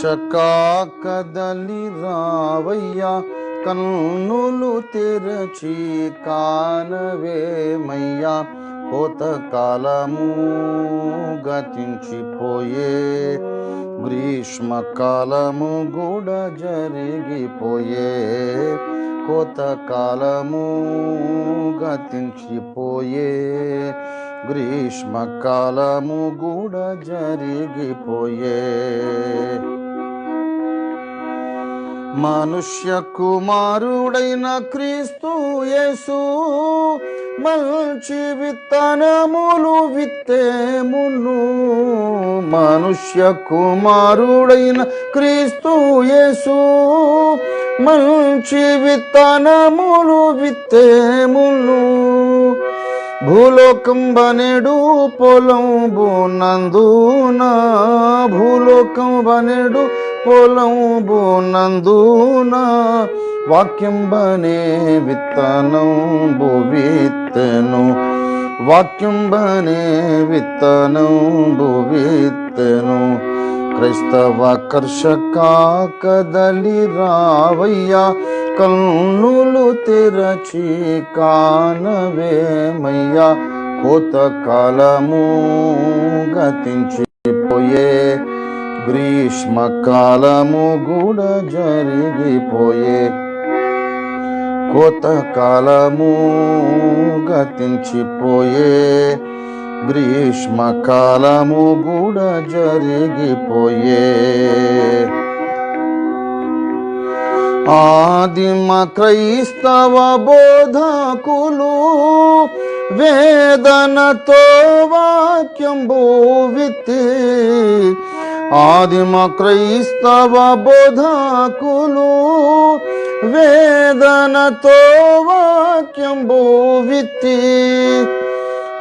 కర్షక కదలి రావయ్యా, కన్నులు తెరచి కానవేమయ్యా. కోతకాలము గతించిపోయే, గ్రీష్మకాలము కూడా జరిగిపోయే. కోతకాలము గతించిపోయే, గ్రీష్మకాలము కూడా జరిగిపోయే. మనుష్య కుమారుడైన క్రీస్తు యేసు మంచి విత్తనములు విత్తేమును. మనుష్య కుమారుడైన క్రీస్తు యేసు మంచి విత్తనములు విత్తేమును. భూలోకం బనెడు పొలంబు నందున, భూలోకం బనెడు పొలంబు నందున, వాక్యం బనే విత్తనంబు విత్తెను. వాక్యం బనే విత్తనంబు విత్తెను. క్రైస్తవ కర్షక కదలి రావయ్యా, కన్నులు తెరచి కానవేమయ్యా. కోతకాలము గతించిపోయే, గ్రీష్మకాలము కూడా జరిగిపోయే. కోతకాలము గతించిపోయే, గ్రీష్మకాలము కూడా జరిగిపోయే. ఆదిమ క్రైస్తవ బోధకులు వేదనతో వాక్యంబు విత్తి, ఆదిమ క్రైస్తవ బోధకులు వేదనతో వాక్యంబు విత్తి,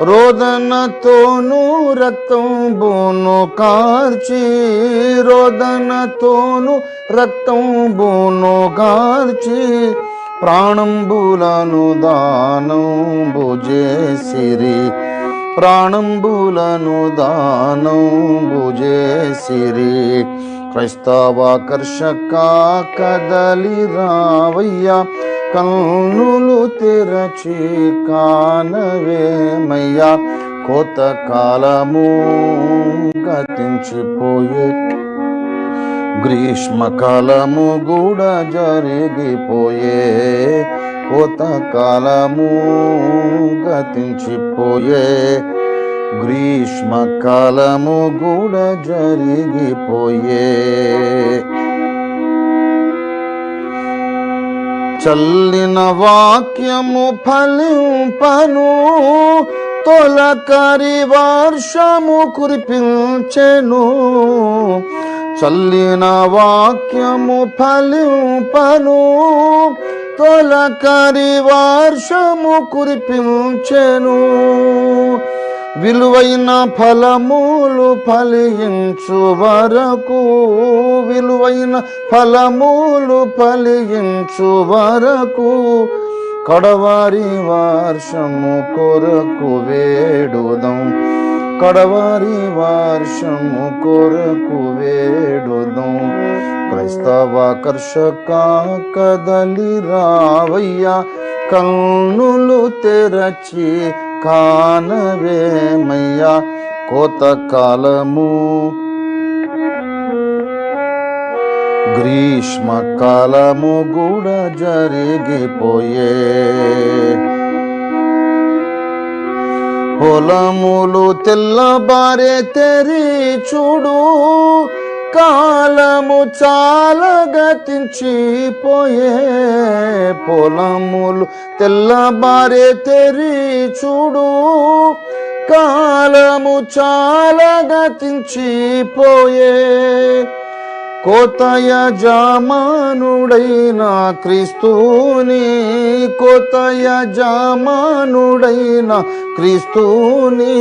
రోదనతోను రక్తంబును కార్చి, రోదనతోను రక్తంబును కార్చి, ప్రాణంబులను దానంబు చేసిరి, ప్రాణంబులను దానంబు చేసిరి. క్రైస్తవ కర్షక కదలి రావయ్యా, కన్నులు తెరచి కానవేమయ్యా. కోతకాలము గతించిపోయే, గ్రీష్మకాలము కూడా జరిగిపోయే. కోతకాలము గతించిపోయే, గ్రీష్మకాలము కూడా జరిగిపోయే. చల్లిన వాక్యము ఫలింపను, తొలకరి వర్షము కురిపించెను. చల్లిన వాక్యము ఫలింపను, తొలకరి వర్షము కురిపించెను. విలువైన ఫలములు ఫలించు వరకు, విలువైన ఫలములు ఫలించు వరకు, కడవారి వర్షము కొరకు వేడుదం, కడవారి వర్షము కొరకు వేడుదం. క్రైస్తవ కర్షక కదలి రావయ్యా, కన్నులు తెరచి కానవేమయ్యా. కోతకాలము గ్రీష్మకాలము కూడా జరిగిపోయే. పొలములు తెల్లబారే తెరి చూడు, కాలము చాలా గతించిపోయే. పొలములు తెల్లబారే తెరి చూడు, కాలము చాలా గతించిపోయే. కోతయ జామానుడైన క్రీస్తుని, కోతయ జామానుడైన క్రీస్తుని,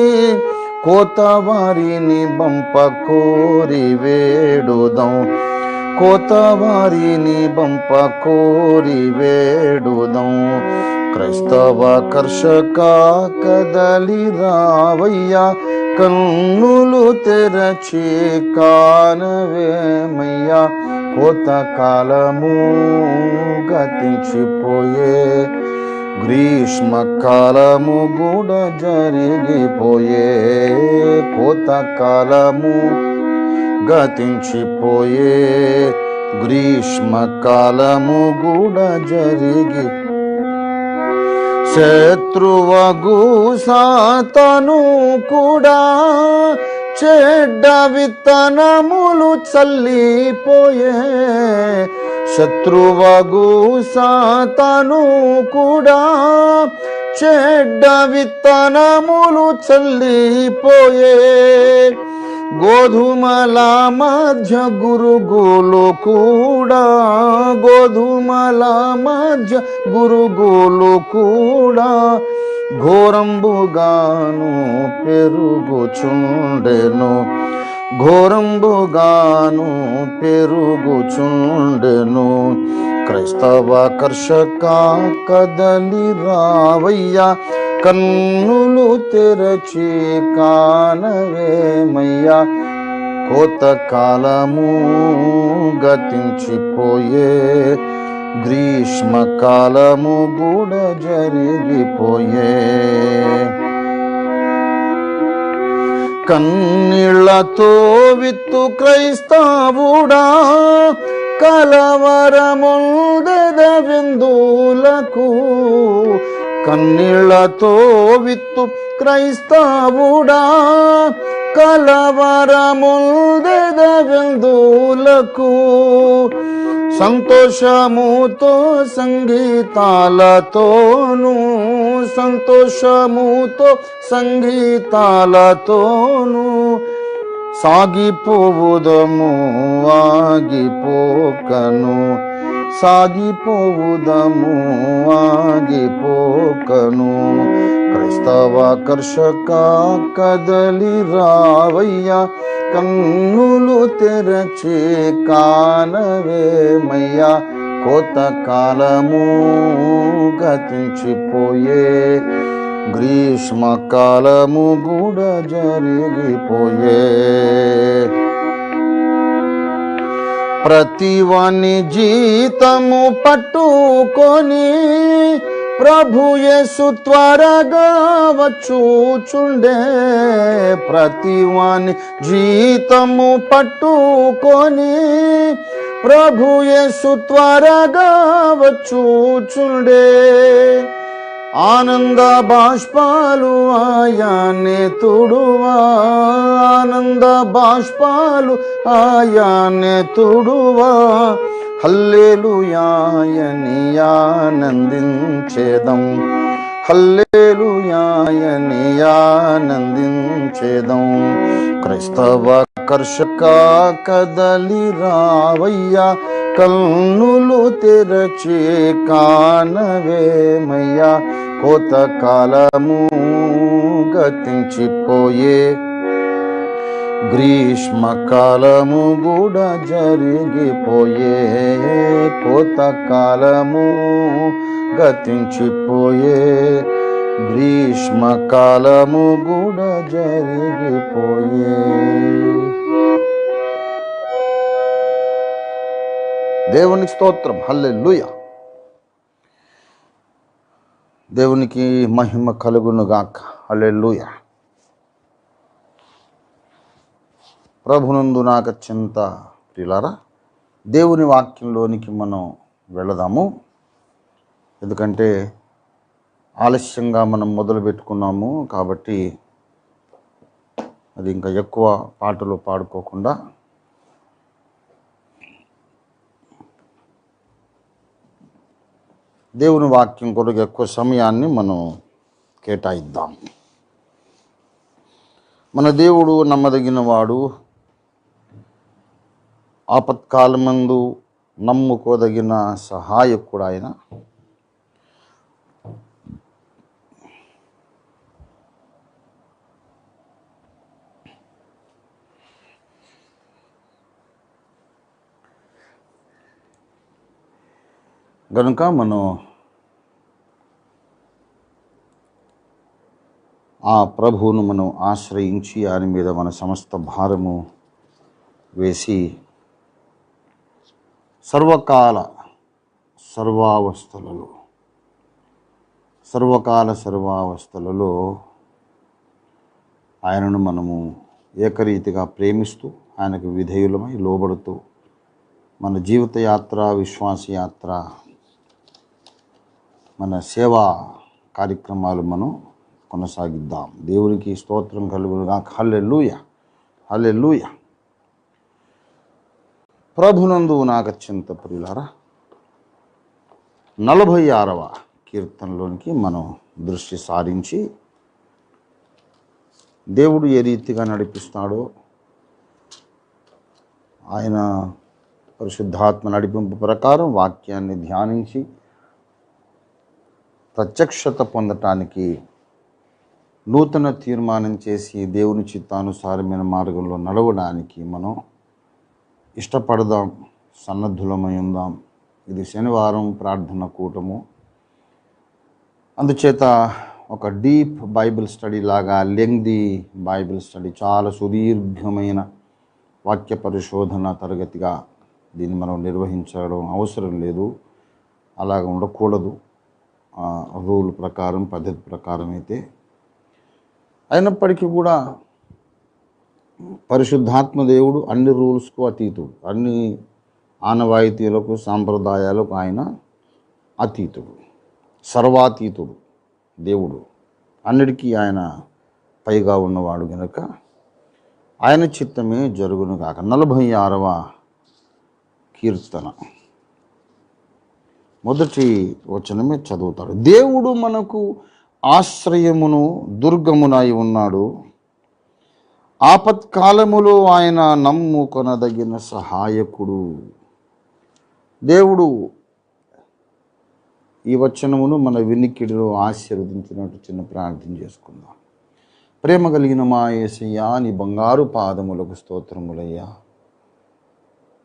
కోతవారిని బంప కోరి వేడుదం, కోతవారిని బంప కోరి వేడుదం. క్రైస్తవ కర్షక కదలి రావయ్యా, కన్నులు తెరచి కానవేమయ్యా, కోతకాలము గతించిపోయే, గ్రీష్మకాలము కూడా జరిగిపోయే, కోతకాలము గతించిపోయే, గ్రీష్మకాలము కూడా జరిగి, శత్రువగు సాతాను కూడా చెడ్డ విత్తనములు చల్లిపోయే, శత్రువగు సాతాను కూడా చెడ్డ విత్తనములు చల్లిపోయే, గోధుమల మధ్య గురుగులు కూడా, గోధుమల మధ్య గురుగులు కూడా ఘోరంబుగాను పెరుగుచుండెను, ఘోరంబుగాను పెరుగుచుండెను. క్రైస్తవ కర్షక కదలి రావయ్యా, కన్నులు తెరచి కానవేమయ్యా, కోతకాలము గతించిపోయే, గ్రీష్మకాలము కూడా జరిగిపోయే. కన్నీళ్లతో విత్తు క్రైస్తవుడా, కలవరముందెదవెందులకు, కన్నీళ్లతో విత్తు క్రైస్తవుడా, కలవరముందెదవెందులకు, సంతోషముతో సంగీతాలతోను, సంతోషముతో సంగీతాలతోను సాగిపోవుదము ఆగిపోకను, సాగిపోవుదము ఆగిపోకను. క్రైస్తవ కర్షక కదలి రావయ్యా, కన్నులు తెరచి కానవేమయ్యా, కోతకాలము గతించిపోయే, గ్రీష్మకాలము కూడా జరిగిపోయే. ప్రతివాని జీతము పట్టుకొని ప్రభు యేసు త్వరగా వచ్చుచుండే, ప్రతివాని జీతము పట్టుకొని ప్రభు యేసు త్వరగా వచ్చుచుండే, ఆనంద బాష్పాలు ఆయానే తుడువా, ఆనంద బాష్పాలు ఆయానే తుడువా, హల్లెలూయాయని ఆనందించేదం, హల్లెలూయాయని ఆనందించేదం. క్రైస్తవ కర్షక కదలి రావయ్యా, కన్నులు తెరచి కానవేమయ్యా, కోతకాలము గతించిపోయే, గ్రీష్మకాలము కూడా జరిగిపోయే, కోతకాలము గతించిపోయే, గ్రీష్మకాలము కూడా జరిగిపోయే. దేవునికి స్తోత్రం, హల్లెలూయా. దేవునికి మహిమ కలుగునుగాక, హల్లెలూయా. ప్రభునందు నాకు అత్యంత ప్రియులారా, దేవుని వాక్యంలోనికి మనం వెళదాము. ఎందుకంటే ఆలస్యంగా మనం మొదలు పెట్టుకున్నాము కాబట్టి అది ఇంకా ఎక్కువ పాటలు పాడుకోకుండా దేవుని వాక్యం కొరకు ఎక్కువ సమయాన్ని మనం కేటాయిద్దాం. మన దేవుడు నమ్మదగిన వాడు, ఆపత్కాలమందు నమ్ముకోదగిన సహాయకుడు ఆయన. గనుక మనం ఆ ప్రభువును మనం ఆశ్రయించి ఆయన మీద మన సమస్త భారము వేసి సర్వకాల సర్వావస్థలలో ఆయనను మనము ఏకరీతిగా ప్రేమిస్తూ ఆయనకు విధేయులమై లోబడుతూ మన జీవిత యాత్ర, విశ్వాస యాత్ర, మన సేవా కార్యక్రమాలు మనం కొనసాగిద్దాం. దేవునికి స్తోత్రం కలుగునుగాక. హల్లెలూయా, హల్లెలూయా. ప్రభునందు నాకు అత్యంత ప్రియులారా, 46వ కీర్తనలోనికి మనం దృష్టి సారించి దేవుడు ఏ రీతిగా నడిపిస్తాడో, ఆయన పరిశుద్ధాత్మ నడిపింపు ప్రకారం వాక్యాన్ని ధ్యానించి ప్రత్యక్షత పొందటానికి నూతన తీర్మానం చేసి దేవుని చిత్తానుసారమైన మార్గంలో నడవడానికి మనం ఇష్టపడదాం, సన్నద్ధులమై ఉందాం. ఇది శనివారం ప్రార్థన కూటము. అందుచేత ఒక డీప్ బైబిల్ స్టడీ లాగా, లెంగ్దీ బైబిల్ స్టడీ, చాలా సుదీర్ఘమైన వాక్య పరిశోధన తరగతిగా దీన్ని మనం నిర్వహించడం అవసరం లేదు. అలాగ ఉండకూడదు. రూల్ ప్రకారం, పద్ధతి ప్రకారం అయితే. అయినప్పటికీ కూడా పరిశుద్ధాత్మ దేవుడు అన్ని రూల్స్కు అతీతుడు, అన్ని ఆనవాయితీలకు, సాంప్రదాయాలకు ఆయన అతీతుడు, సర్వాతీతుడు. దేవుడు అన్నిటికీ ఆయన పైగా ఉన్నవాడు గనుక ఆయన చిత్తమే జరుగును కాక. 46వ కీర్తన మొదటి వచనమే చదువుతాడు. దేవుడు మనకు ఆశ్రయమును దుర్గమునై ఉన్నాడు, ఆపత్కాలములో ఆయన నమ్ముకొనదగిన సహాయకుడు. దేవుడు ఈ వచనమును మన వినికిడిలో ఆశీర్వదించినట్టు చిన్న ప్రార్థన చేసుకుందాం. ప్రేమ కలిగిన మా యేసయ్యా, నీ బంగారు పాదములకు స్తోత్రములయ్యా.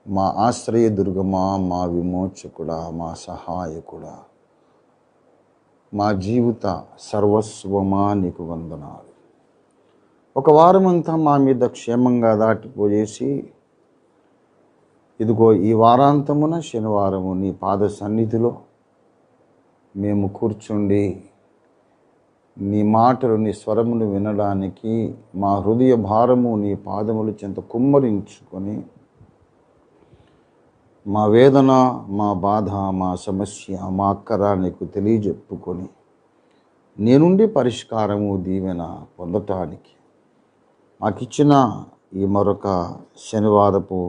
మా ఆశ్రయ దుర్గమా, మా విమోచకుడా, మా సహాయకుడా, మా జీవిత సర్వస్వమా, నీకు వందనాలు. ఒక వారమంతా మా మీద క్షేమంగా దాటిపోయేసి, ఇదిగో ఈ వారాంతమున శనివారము నీ పాద సన్నిధిలో మేము కూర్చుండి నీ మాటలు, నీ స్వరమును వినడానికి మా హృదయ భారము నీ పాదముల చెంత కుమ్మరించుకొని, మా వేదన, మా బాధ, మా సమస్య, మా అక్కర నీకు తెలియజెప్పుకొని నీ నుండి పరిష్కారము, దీవెన పొందటానికి మాకిచ్చిన ఈ మరొక శనివారపు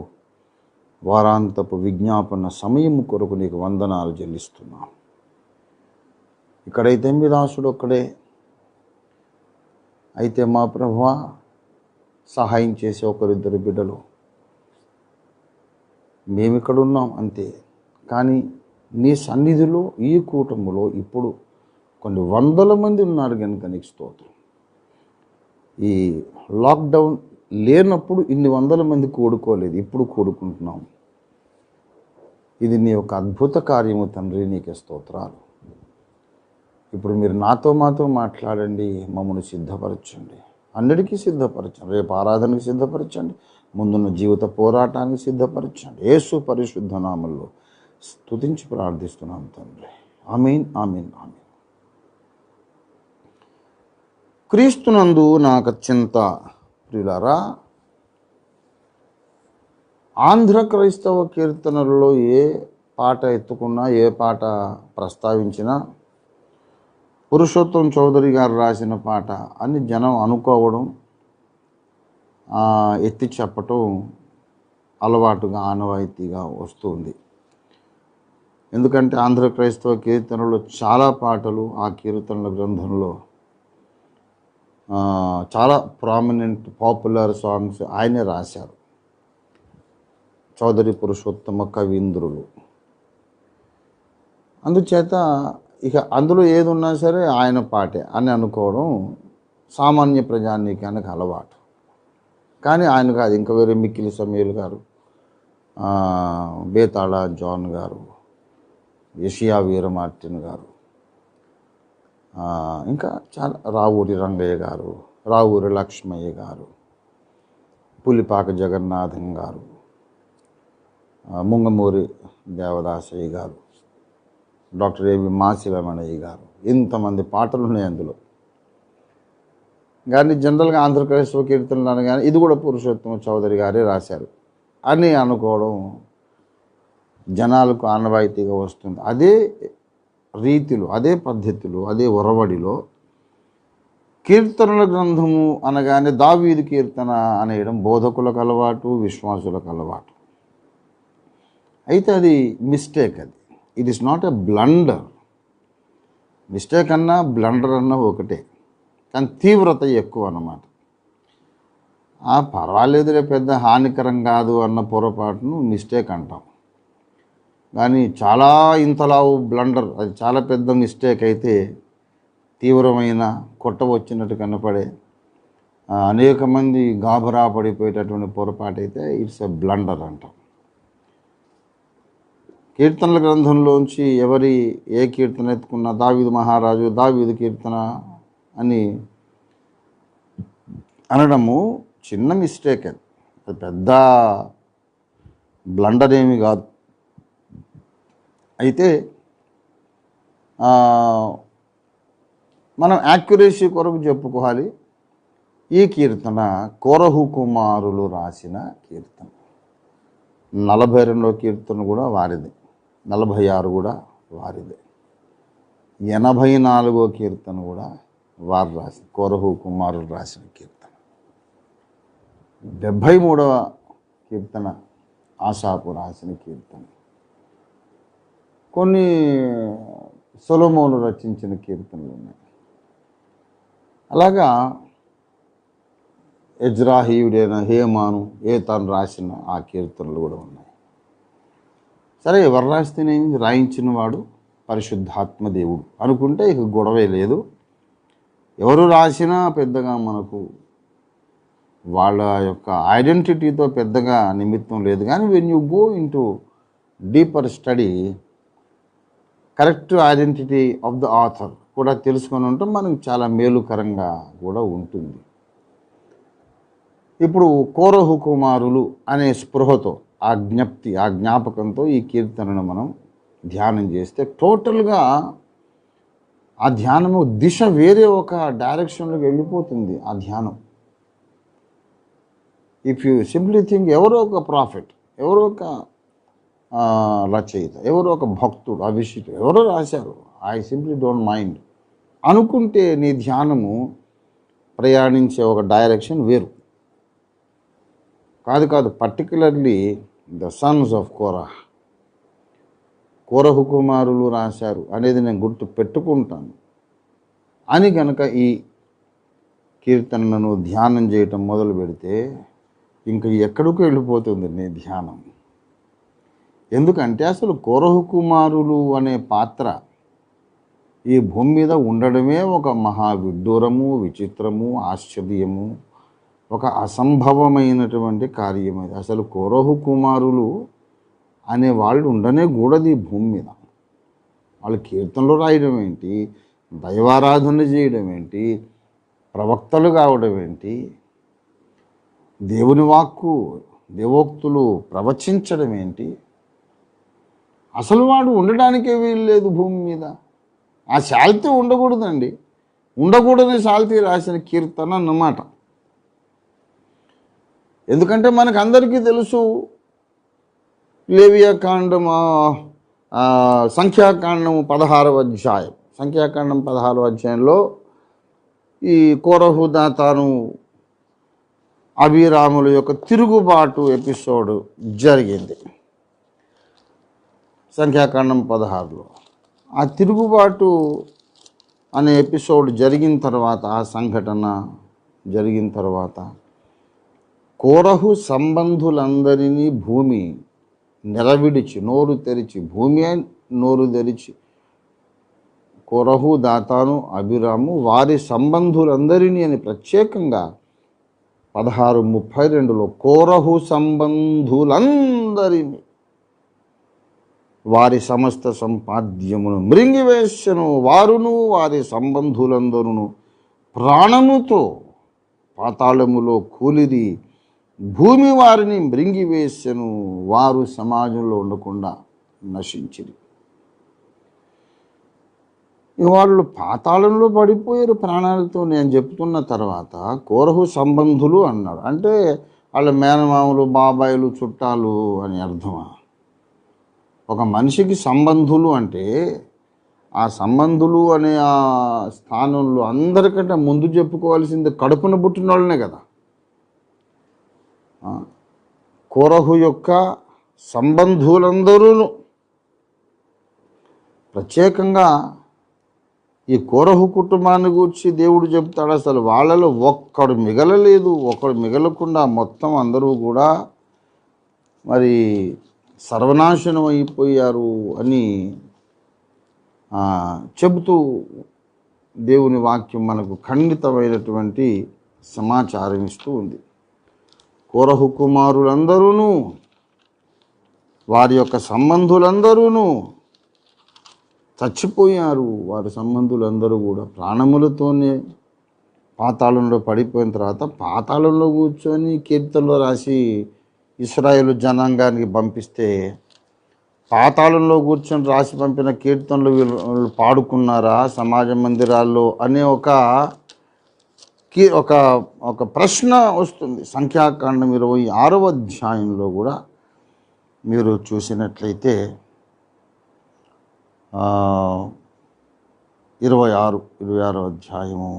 వారాంతపు విజ్ఞాపన సమయము కొరకు నీకు వందనాలు చెల్లిస్తున్నాం. ఇక్కడైతే మీ దాసుడు ఒక్కడే, అయితే మా ప్రభువా సహాయం చేసే ఒకరిద్దరు బిడ్డలు మేమిక్కడున్నాం అంతే. కానీ నీ సన్నిధిలో ఈ కూటములో ఇప్పుడు కొన్ని వందల మంది ఉన్నారు కనుక నీకు స్తోత్రం. ఈ లాక్డౌన్ లేనప్పుడు ఇన్ని వందల మంది కూడుకోలేదు, ఇప్పుడు కూడుకుంటున్నాం. ఇది నీ యొక్క అద్భుత కార్యము తండ్రి, నీకే స్తోత్రాలు. ఇప్పుడు మీరు మాతో మాట్లాడండి, మమ్మల్ని సిద్ధపరచండి, అన్నిటికీ సిద్ధపరచండి. రేపు ఆరాధనకు సిద్ధపరచండి, ముందున్న జీవిత పోరాటానికి సిద్ధపరచండి. యేసు పరిశుద్ధ నామములో స్తుతించి ప్రార్థిస్తున్నాం తండ్రి. ఆమేన్, ఆమేన్, ఆమేన్. క్రీస్తునందు నాకు అత్యంత ప్రియులారా, ఆంధ్ర క్రైస్తవ కీర్తనలలో ఏ పాట ఎత్తుకున్నా, ఏ పాట ప్రస్తావించినా పురుషోత్తం చౌదరి గారు రాసిన పాట అని జనం అనుకోవడం, ఎత్తి చెప్పటం అలవాటుగా, ఆనవాయితీగా వస్తుంది. ఎందుకంటే ఆంధ్ర క్రైస్తవ కీర్తనలో చాలా పాటలు ఆ కీర్తనల గ్రంథంలో చాలా ప్రామినెంట్ పాపులర్ సాంగ్స్ ఆయనే రాశారు. చౌదరి పురుషోత్తమ కవీంద్రులు. అందుచేత ఇక అందులో ఏది ఉన్నా సరే ఆయన పాటే అని అనుకోవడం సామాన్య ప్రజానీకానికి అలవాటు. కానీ ఆయన కాదు, ఇంకా వేరే మిక్కిలి సమీల్ గారు, బేతాళ జాన్ గారు, యషియా వీర మార్టిన్ గారు, ఇంకా చాలా రావూరి రంగయ్య గారు, రావూరి లక్ష్మయ్య గారు, పులిపాక జగన్నాథం గారు, ముంగమూరి దేవదాసయ్య గారు, డాక్టర్ ఏవి మాసిలమణయ్య గారు, ఇంతమంది పాటలు ఉన్నాయి అందులో. కానీ జనరల్గా ఆంధ్రప్రదేశ్ కీర్తనలు అనగానే ఇది కూడా పురుషోత్తమ చౌదరి గారే రాశారు అని అనుకోవడం జనాలకు ఆనవాయితీగా వస్తుంది. అదే రీతిలో, అదే పద్ధతిలో, అదే ఒరవడిలో కీర్తనల గ్రంథము అనగానే దావీదు కీర్తన అనేయడం బోధకులకు అలవాటు, విశ్వాసులకు అలవాటు. అయితే అది mistake. It is not a blunder. Mistake అన్నా బ్లండర్ అన్నా ఒకటే, కానీ తీవ్రత ఎక్కువ అన్నమాట. పర్వాలేదులే, పెద్ద హానికరం కాదు అన్న పొరపాటును మిస్టేక్ అంటాం. కానీ చాలా ఇంతలా బ్లండర్, అది చాలా పెద్ద మిస్టేక్ అయితే తీవ్రమైన కొట్టవచ్చినట్టు కనపడే అనేక మంది గాబరా పడిపోయేటటువంటి పొరపాటు అయితే ఇట్స్ ఎ బ్లండర్ అంటాం. కీర్తనల గ్రంథంలోంచి ఏ కీర్తన ఎత్తుకున్నా దావీదు మహారాజు దావీదు కీర్తన అని అనడము చిన్న మిస్టేక్. అది పెద్ద బ్లండర్ ఏమీ కాదు. అయితే మనం యాక్యురసీ కొరకు చెప్పుకోవాలి, ఈ కీర్తన కోరహు కుమారులు రాసిన కీర్తన. 42వ కీర్తన కూడా వారిదే, 46 కూడా వారిదే, 84వ కీర్తన కూడా వారు రాసిన, కోరహు కుమారులు రాసిన కీర్తన. 73వ కీర్తన ఆసాపు రాసిన కీర్తన. కొన్ని సొలొమోను రచించిన కీర్తనలు ఉన్నాయి. అలాగా ఎజ్రాహీయుడైన హేమాను ఏతాను రాసిన ఆ కీర్తనలు కూడా ఉన్నాయి. సరే, ఎవరు రాస్తేనేమి, రాయించిన వాడు పరిశుద్ధాత్మ దేవుడు అనుకుంటే ఇక గొడవే లేదు. ఎవరు రాసినా పెద్దగా మనకు వాళ్ళ యొక్క ఐడెంటిటీతో పెద్దగా నిమిత్తం లేదు. కానీ when you go into deeper study, correct identity of the author కూడా తెలుసుకొని ఉంటాం, మనకు చాలా మేలుకరంగా కూడా ఉంటుంది. ఇప్పుడు కోరహు కుమారులు అనే స్పృహతో, ఆ జ్ఞాపకంతో ఈ కీర్తనను మనం ధ్యానం చేస్తే టోటల్గా ఆ ధ్యానము దిశ వేరే ఒక డైరెక్షన్లోకి వెళ్ళిపోతుంది. ఆ ధ్యానం, ఇఫ్ యూ సింప్లీ థింక్ ఎవరో ఒక ప్రాఫిట్, ఎవరో ఒక రచయిత, ఎవరో ఒక భక్తుడు, అభిషేకుడు ఎవరో రాశారు, ఐ సింప్లీ డోంట్ మైండ్ అనుకుంటే నీ ధ్యానము ప్రయాణించే ఒక డైరెక్షన్ వేరు. కాదు, పర్టికులర్లీ ద సన్స్ ఆఫ్ కోరహు కుమారులు రాశారు అనేది నేను గుర్తు పెట్టుకుంటాను అని కనుక ఈ కీర్తనను ధ్యానం చేయటం మొదలు పెడితే ఇంకా ఎక్కడికి వెళ్ళిపోతుంది నీ ధ్యానం. ఎందుకంటే అసలు కోరహు కుమారులు అనే పాత్ర ఈ భూమి మీద ఉండడమే ఒక మహా విడ్డూరము, విచిత్రము, ఆశ్చర్యము, ఒక అసంభవమైనటువంటి కార్యం. అది అసలు కోరహు కుమారులు అనే వాళ్ళు ఉండనే కూడదు ఈ భూమి మీద. వాళ్ళు కీర్తనలు రాయడం ఏంటి, దైవారాధన చేయడం ఏంటి, ప్రవక్తలు కావడం ఏంటి, దేవుని వాక్కు దేవోక్తులు ప్రవచించడం ఏంటి, అసలు వాడు ఉండడానికే వీలు లేదు భూమి మీద. ఆ శాల్తీ ఉండకూడదండి, ఉండకూడని శాల్తీ రాసిన కీర్తన అన్నమాట. ఎందుకంటే మనకు అందరికీ తెలుసు, లేవియా కాండం సంఖ్యాకాండం 16వ అధ్యాయం, సంఖ్యాకాండం 16వ అధ్యాయంలో ఈ కోరహు దాతాను అభిరాముల యొక్క తిరుగుబాటు ఎపిసోడ్ జరిగింది సంఖ్యాకాండం 16లో. ఆ తిరుగుబాటు అనే ఎపిసోడ్ జరిగిన తర్వాత, ఆ సంఘటన జరిగిన తర్వాత కోరహు సంబంధులందరినీ భూమి నెరవిడిచి, నోరు తెరిచి, భూమి నోరు తెరిచి, కోరహు దాతాను అభిరాము వారి సంబంధులందరినీ అని ప్రత్యేకంగా 16:32లో కోరహు సంబంధులందరినీ వారి సమస్త సంపాద్యమును మృంగివేసెను. వారును వారి సంబంధులందరూ ప్రాణముతో పాతాళములో కూలిరి. భూమి వారిని మృంగివేసెను. వారు సమాజంలో ఉండకుండా నశించిరి. వాళ్ళు పాతాళంలో పడిపోయారు ప్రాణాలతో. నేను చెప్తున్న తర్వాత కోరహు సంబంధులు అన్నాడు. అంటే వాళ్ళ మేనమామలు, బాబాయిలు, చుట్టాలు అని అర్థమా? ఒక మనిషికి సంబంధులు అంటే ఆ సంబంధులు అనే ఆ స్థానంలో అందరికంటే ముందు చెప్పుకోవాల్సింది కడుపున పుట్టిన వాళ్ళనే కదా. కోరహు యొక్క సంబంధులందరూ ప్రత్యేకంగా ఈ కోరహు కుటుంబాన్ని గురించి దేవుడు చెప్తాడు. అసలు వాళ్ళలో ఒక్కడు మిగలలేదు. ఒకడు మిగలకుండా మొత్తం అందరూ కూడా మరి సర్వనాశనం అయిపోయారు అని చెబుతూ దేవుని వాక్యం మనకు ఖండితమైనటువంటి సమాచారం ఇస్తూ ఉంది. కోరహు కుమారులందరూ, వారి యొక్క సంబంధులందరూ చచ్చిపోయారు. వారి సంబంధులందరూ కూడా ప్రాణములతోనే పాతాళంలో పడిపోయిన తర్వాత పాతాళంలో కూర్చొని కీర్తనలో రాసి ఇశ్రాయేలు జనాంగానికి పంపిస్తే పాతాళంలో కూర్చొని రాసి పంపిన కీర్తనలు వీళ్ళు పాడుకున్నారా సమాజ మందిరాల్లో అనే ఒక ప్రశ్న వస్తుంది. సంఖ్యాకాండం 26వ అధ్యాయంలో కూడా మీరు చూసినట్లయితే 26వ అధ్యాయము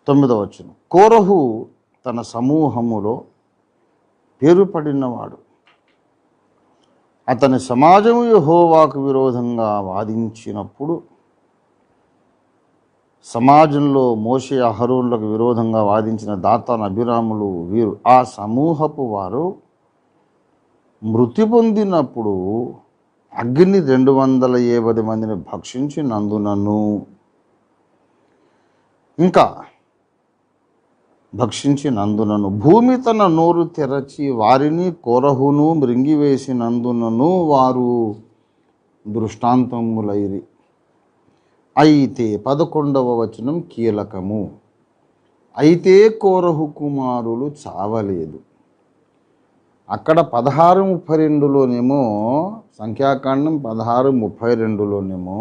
9వ వచనం. కోరహు తన సమూహములో పేరు పడినవాడు. అతని సమాజము యెహోవాకు విరోధంగా వాదించినప్పుడు సమాజంలో మోషే అహరోనులకు విరోధంగా వాదించిన దాతాను అభిరాములు వీరు ఆ సమూహపు వారు మృతి పొందినప్పుడు అగ్ని 270 మందిని భక్షించినందునను భూమి తన నోరు తెరచి వారిని కోరహును మృంగివేసినందునను వారు దృష్టాంతములైరి. అయితే 11వ వచనం కీలకము. అయితే కోరహు కుమారులు చావలేదు. అక్కడ 16:32లోనేమో సంఖ్యాకాండం 16:32లోనేమో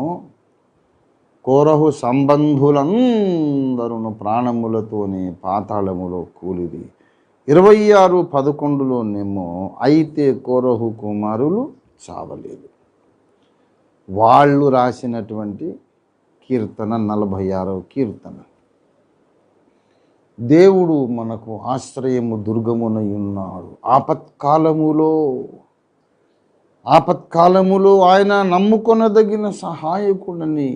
కోరహు సంబంధులందరూ ప్రాణములతోనే పాతాళములో కూలిరి. 26:11లోనేమో అయితే కోరహు కుమారులు చావలేదు. వాళ్ళు రాసినటువంటి కీర్తన 46వ కీర్తన. దేవుడు మనకు ఆశ్రయము దుర్గమునై ఉన్నాడు. ఆపత్కాలములో ఆయన నమ్ముకొనదగిన సహాయకుడని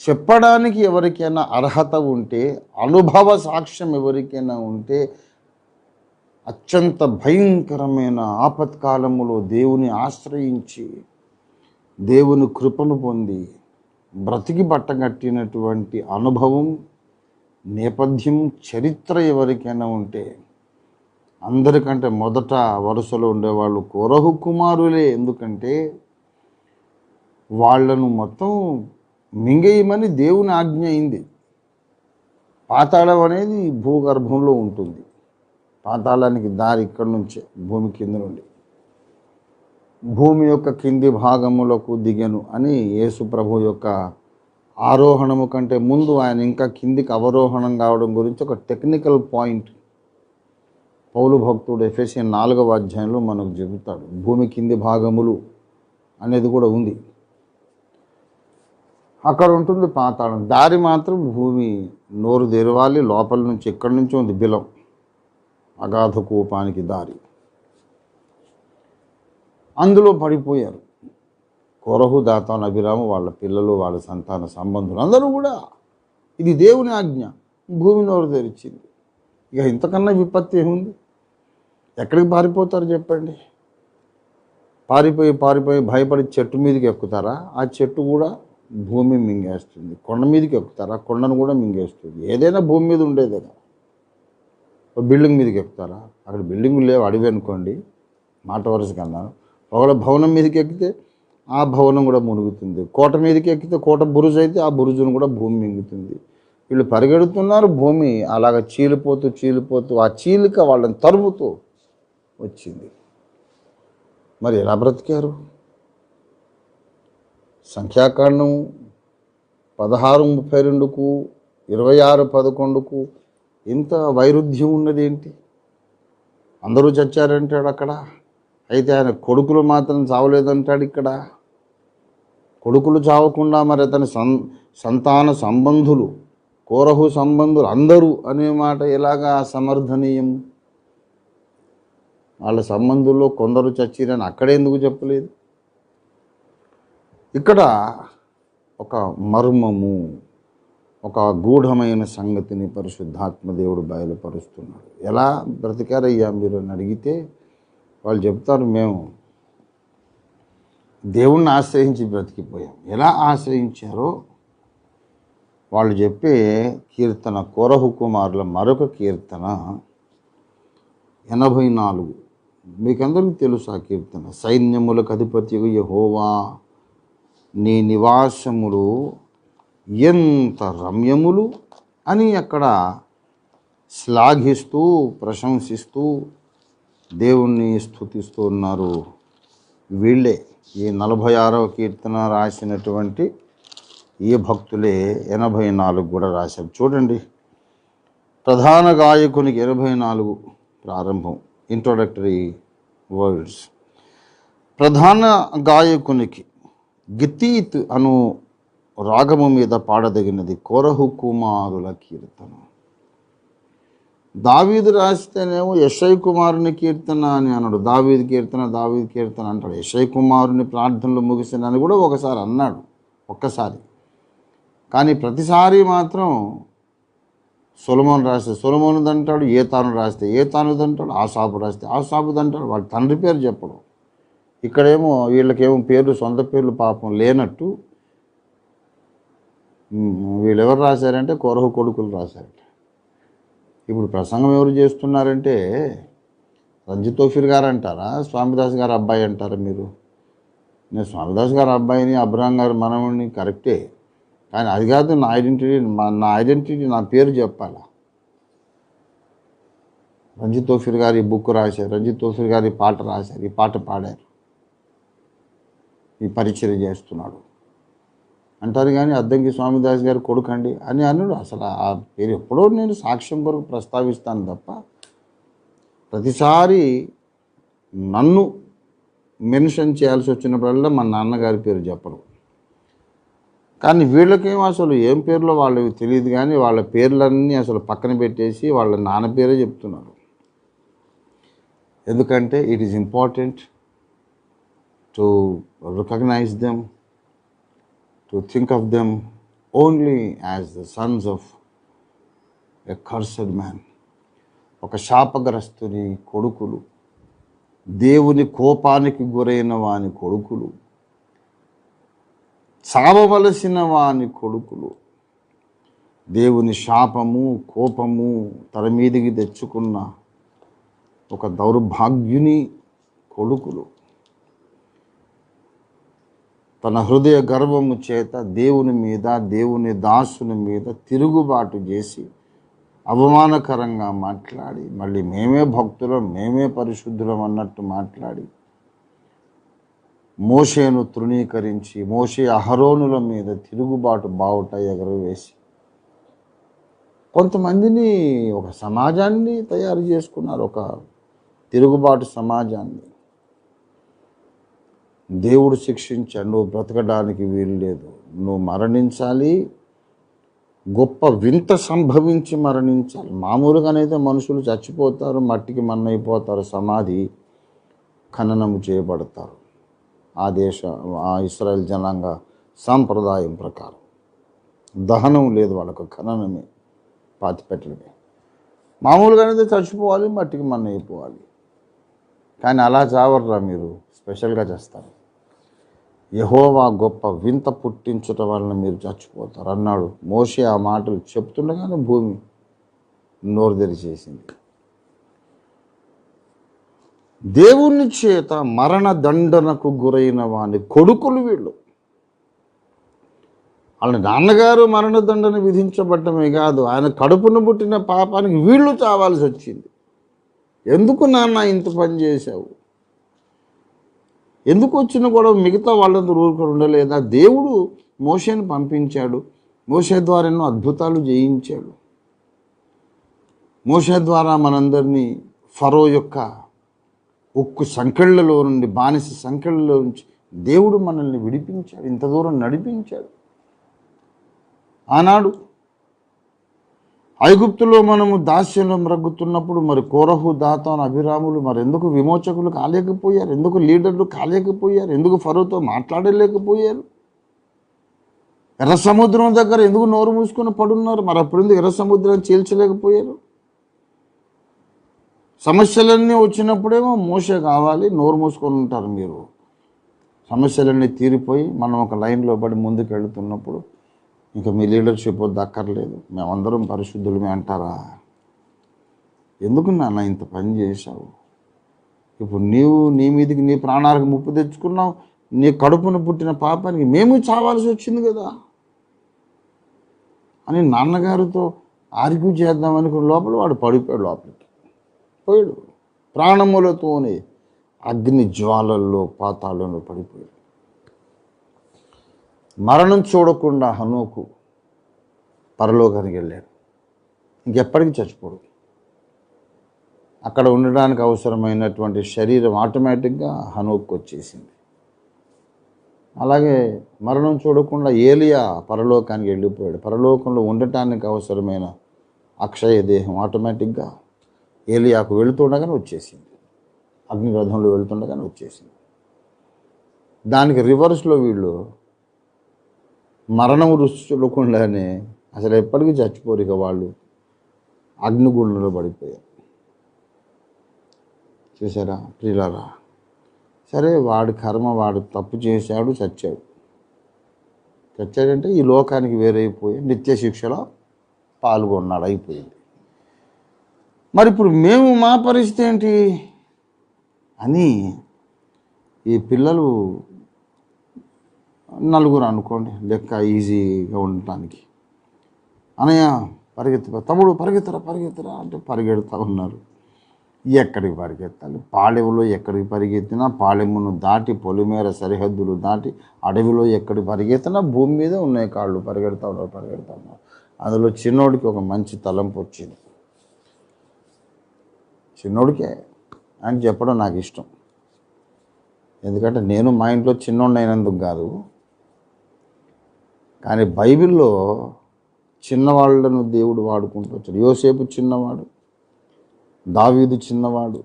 చెప్పడానికి ఎవరికైనా అర్హత ఉంటే, అనుభవ సాక్ష్యం ఎవరికైనా ఉంటే, అత్యంత భయంకరమైన ఆపత్కాలములో దేవుని ఆశ్రయించి దేవుని కృపను పొంది బ్రతికి బట్టగట్టినటువంటి అనుభవం, నేపథ్యం, చరిత్ర ఎవరికైనా ఉంటే అందరికంటే మొదట వరుసలో ఉండేవాళ్ళు కోరహు కుమారులే. ఎందుకంటే వాళ్లను మొత్తం మింగేయమని దేవుని ఆజ్ఞ అయింది. పాతాళం అనేది భూగర్భంలో ఉంటుంది. పాతాళానికి దారి ఇక్కడి నుంచే, భూమి కింద నుండి. భూమి యొక్క కింది భాగములకు దిగను అని యేసు ప్రభు యొక్క ఆరోహణము కంటే ముందు ఆయన ఇంకా కిందికి అవరోహణం కావడం గురించి ఒక టెక్నికల్ పాయింట్ పౌలు భక్తుడు ఎఫెసీయుల 4వ అధ్యాయంలో మనకు చెబుతాడు. భూమి కింది భాగములు అనేది కూడా ఉంది. అక్కడ ఉంటుంది పాతాళం. దారి మాత్రం భూమి నోరు తెరవాలి. లోపల నుంచి ఎక్కడి నుంచో ఉంది బిలం, అగాధ కూపానికి దారి. అందులో పడిపోయారు కోరహు, దాతాను, అభిరాము, వాళ్ళ పిల్లలు, వాళ్ళ సంతాన సంబంధులు అందరూ కూడా. ఇది దేవుని ఆజ్ఞ. భూమి నోరు తెరిచింది. ఇక ఇంతకన్నా విపత్తి ఏముంది? ఎక్కడికి పారిపోతారు చెప్పండి? పారిపోయి భయపడి చెట్టు మీదకి ఎక్కుతారా? ఆ చెట్టు కూడా భూమి మింగేస్తుంది. కొండ మీదకి ఎక్కుతారా? కొండను కూడా మింగేస్తుంది. ఏదైనా భూమి మీద ఉండేదే కదా. బిల్డింగ్ మీదకి ఎక్కుతారా? అక్కడ బిల్డింగులు లేవు, అడవి అనుకోండి, మాట వరుస కన్నా. ఒకవేళ భవనం మీదకి ఎక్కితే ఆ భవనం కూడా మునుగుతుంది. కోట మీదకి ఎక్కితే కోట బురుజు అయితే ఆ బురుజును కూడా భూమి మింగుతుంది. వీళ్ళు పరిగెడుతున్నారు, భూమి అలాగ చీలిపోతూ ఆ చీలిక వాళ్ళని తరుముతూ వచ్చింది. మరి ఎలా బ్రతికారు? సంఖ్యాకాండం 16:32కు 26:11కు ఇంత వైరుధ్యం ఉన్నదేంటి? అందరూ చచ్చారంటాడు అక్కడ, అయితే ఆయన కొడుకులు మాత్రం చావలేదంటాడు ఇక్కడ. కొడుకులు చావకుండా మరి అతని సంతాన సంబంధులు, కోరహు సంబంధులు అందరూ అనే మాట ఎలాగా సమర్థనీయం? వాళ్ళ సంబంధుల్లో కొందరు చచ్చిరని అక్కడే ఎందుకు చెప్పలేదు? ఇక్కడ ఒక మర్మము, ఒక గూఢమైన సంగతిని పరిశుద్ధాత్మ దేవుడు బయలుపరుస్తున్నాడు. ఎలా బ్రతికారయ్యా మీరు అని అడిగితే వాళ్ళు చెప్తారు, మేము దేవుణ్ణి ఆశ్రయించి బ్రతికిపోయాం. ఎలా ఆశ్రయించారో వాళ్ళు చెప్పే కీర్తన, కోరహు కుమారుల మరొక కీర్తన 84. మీకందరికీ తెలుసు ఆ కీర్తన. సైన్యములకు అధిపతియగు యెహోవా, నీ నివాసములు ఎంత రమ్యములు అని అక్కడ శ్లాఘిస్తూ ప్రశంసిస్తూ దేవుణ్ణి స్తుతిస్తూ ఉన్నారు. వీళ్ళే ఈ 46వ కీర్తన రాసినటువంటి ఈ భక్తులే 84 కూడా రాశారు. చూడండి, ప్రధాన గాయకునికి 84 ప్రారంభం, ఇంట్రొడక్టరీ వర్డ్స్. ప్రధాన గాయకునికి గిత్తీత్ అను రాగము మీద పాడదగినది కోరహు కుమారుల కీర్తన. దావీదు రాస్తేనేమో యెషయా కుమారుని కీర్తన అని అన్నాడు. దావీదు కీర్తన అంటాడు. యెషయా కుమారుని ప్రార్థనలు ముగిసినని కూడా ఒకసారి అన్నాడు, ఒక్కసారి. కానీ ప్రతిసారి మాత్రం సొలొమోను రాస్తే సొలొమోనుది అంటాడు, ఏతాను రాస్తే ఏతానుది అంటాడు, ఆసాపు రాస్తే ఆసాపుది అంటాడు. వాళ్ళ తండ్రి పేరు చెప్పడం. ఇక్కడేమో వీళ్ళకేమో పేర్లు, సొంత పేర్లు పాపం లేనట్టు వీళ్ళెవరు రాశారంటే కోరహు కొడుకులు రాశారట. ఇప్పుడు ప్రసంగం ఎవరు చేస్తున్నారంటే రంజిత్ తోఫీర్ గారు అంటారా, స్వామిదాస్ గారు అబ్బాయి అంటారా మీరు? నేను స్వామిదాస్ గారు అబ్బాయిని, అబ్రహాం గారు మనవడిని, కరెక్టే. కానీ అది కాదు నా ఐడెంటిటీ, నా పేరు చెప్పాలా. రంజిత్ తోఫీర్ గారు ఈ బుక్ రాశారు, రంజిత్ తోఫీర్ గారు ఈ పాట రాశారు, ఈ పాట పాడారు, ఈ పరిచయం చేస్తున్నాడు అంటారు. కానీ అద్దంకి స్వామిదాస్ గారు కొడుకండి అని అన్నాడు. అసలు ఆ పేరు ఎప్పుడో నేను సాక్ష్యం వరకు ప్రస్తావిస్తాను తప్ప ప్రతిసారి నన్ను మెన్షన్ చేయాల్సి వచ్చినప్పుడల్లా మా నాన్నగారి పేరు చెప్పడం. కానీ వీళ్ళకేం అసలు ఏం పేర్లో వాళ్ళకి తెలియదు. కానీ వాళ్ళ పేర్లన్నీ అసలు పక్కన పెట్టేసి వాళ్ళ నాన్న పేరే చెప్తున్నారు. ఎందుకంటే it is important to recognise them, to think of them only as the sons of a cursed man. ఒక శాపగ్రస్తుని కొడుకులు, దేవుని కోపానికి గురైన వాని కొడుకులు, చావవలసిన వాని కొడుకులు, దేవుని శాపము కోపము తన మీదికి తెచ్చుకున్న ఒక దౌర్భాగ్యుని కొడుకులు. తన హృదయ గర్వము చేత దేవుని మీద, దేవుని దాసుని మీద తిరుగుబాటు చేసి అవమానకరంగా మాట్లాడి, మళ్ళీ మేమే భక్తులం, మేమే పరిశుద్ధులం అన్నట్టు మాట్లాడి మోషేను తృణీకరించి, మోషే అహరోనుల మీద తిరుగుబాటు బావుట ఎగరవేసి కొంతమందిని, ఒక సమాజాన్ని తయారు చేసుకున్నారు, ఒక తిరుగుబాటు సమాజాన్ని. దేవుడు శిక్షించాడు, నువ్వు బ్రతకడానికి వీలు లేదు, నువ్వు మరణించాలి, గొప్ప వింత సంభవించి మరణించాలి. మామూలుగానైతే మనుషులు చచ్చిపోతారు, మట్టికి మన్నైపోతారు, సమాధి ఖననము చేయబడతారు. ఆ ఇశ్రాయేల్ జనాంగ సాంప్రదాయం ప్రకారం దహనం లేదు, వాళ్ళకు ఖననమే, పాతిపెట్టడమే. మామూలుగానైతే చచ్చిపోవాలి, మట్టికి మన్నైపోవాలి. కానీ అలా చావర్రా మీరు, స్పెషల్గా చేస్తారు. యెహోవా గొప్ప వింత పుట్టించటం వలన మీరు చచ్చిపోతారు అన్నాడు. మోషే ఆ మాటలు చెప్తుండగానే భూమి నోరు తెరిచేసింది. దేవుని చేత మరణ దండనకు గురైన వాని కొడుకులు వీళ్ళు. వాళ్ళ నాన్నగారు మరణదండన విధించబడ్డమే కాదు, ఆయన కడుపును పుట్టిన పాపానికి వీళ్ళు చావాల్సి వచ్చింది. ఎందుకు నాన్న ఇంత పని చేశావు? ఎందుకు వచ్చిన గొడవ మిగతా వాళ్ళందరూ ఊరుకొని ఉండలేదా? దేవుడు మోషేని పంపించాడు. మోషే ద్వారా ఎన్నో అద్భుతాలు చేయించాడు. మోషే ద్వారా మనందరినీ ఫరో యొక్క ఉక్కు సంకెళ్ళలో నుండి, బానిస సంకెళ్ళలో నుంచి దేవుడు మనల్ని విడిపించాడు, ఇంత దూరం నడిపించాడు. ఆనాడు ఐగుప్తులో మనము దాస్యంలో మ్రగ్గుతున్నప్పుడు మరి కోరహు, దాతాను, అభిరాములు మరి ఎందుకు విమోచకులు కాలేకపోయారు? ఎందుకు లీడర్లు కాలేకపోయారు? ఎందుకు ఫరోతో మాట్లాడలేకపోయారు? ఎర్ర సముద్రం దగ్గర ఎందుకు నోరు మూసుకొని పడున్నారు? మరి అప్పుడు ఎందుకు ఎర్ర సముద్రం చీల్చలేకపోయారు? సమస్యలన్నీ వచ్చినప్పుడేమో మోసే కావాలి, నోరు మూసుకొని ఉంటారు మీరు. సమస్యలన్నీ తీరిపోయి మనం ఒక లైన్లో పడి ముందుకు వెళుతున్నప్పుడు ఇంకా మీ లీడర్షిప్ వద్ద అక్కర్లేదు, మేమందరం పరిశుద్ధులమే అంటారా? ఎందుకు నాన్న ఇంత పని చేశావు? ఇప్పుడు నీవు నీ మీదకి నీ ప్రాణాలకు ముప్పు తెచ్చుకున్నావు. నీ కడుపును పుట్టిన పాపానికి మేము చావాల్సి వచ్చింది కదా అని నాన్నగారితో ఆర్గ్యూ చేద్దాం అనుకున్న లోపల వాడు పడిపోయాడు, లోపలికి పోయాడు. ప్రాణములతోనే అగ్ని జ్వాలల్లో పాతాళంలో పడిపోయాడు. మరణం చూడకుండా హనోకు పరలోకానికి వెళ్ళాడు. ఇంకెప్పటికీ చచ్చిపోడు. అక్కడ ఉండడానికి అవసరమైనటువంటి శరీరం ఆటోమేటిక్గా హనోకు వచ్చేసింది. అలాగే మరణం చూడకుండా ఏలియా పరలోకానికి వెళ్ళిపోయాడు. పరలోకంలో ఉండటానికి అవసరమైన అక్షయ దేహం ఆటోమేటిక్గా ఏలియాకు వెళుతుండగానే వచ్చేసింది. అగ్నిరథంలో వెళుతుండగానే వచ్చేసింది. దానికి రివర్స్లో వీళ్ళు మరణం రుచి చూడకుండానే అసలు ఎప్పటికీ చచ్చిపోరు. ఇక వాళ్ళు అగ్నిగుండంలో పడిపోయారు. చూసారా ప్రియులారా? సరే, వాడి కర్మ, వాడు తప్పు చేశాడు, చచ్చాడు. చచ్చాడంటే ఈ లోకానికి వేరైపోయి నిత్య శిక్షలో పాల్గొన్నాడు, అయిపోయింది. మరి ఇప్పుడు మేము మా పరిస్థితి ఏంటి అని ఈ పిల్లలు నలుగురు అనుకోండి, లెక్క ఈజీగా ఉండటానికి, అనయ్య పరిగెత్త, తమ్ముడు పరిగెత్తరా అంటే పరిగెడతా ఉన్నారు. ఎక్కడికి పరిగెత్తాలి? పాళెంలో ఎక్కడికి పరిగెత్తినా, పాళెమును దాటి పొలిమేర సరిహద్దులు దాటి అడవిలో ఎక్కడికి పరిగెత్తినా భూమి మీద ఉన్నాయి కాళ్ళు. పరిగెడతా ఉన్నారు. అందులో చిన్నోడికి ఒక మంచి తలంపు వచ్చింది. చిన్నోడికే అని చెప్పడం నాకు ఇష్టం. ఎందుకంటే నేను మా ఇంట్లో చిన్నోడిని అయినందుకు కాదు, కానీ బైబిల్లో చిన్నవాళ్లను దేవుడు వాడుకుంటూ వచ్చాడు. యోసేపు చిన్నవాడు, దావీదు చిన్నవాడు,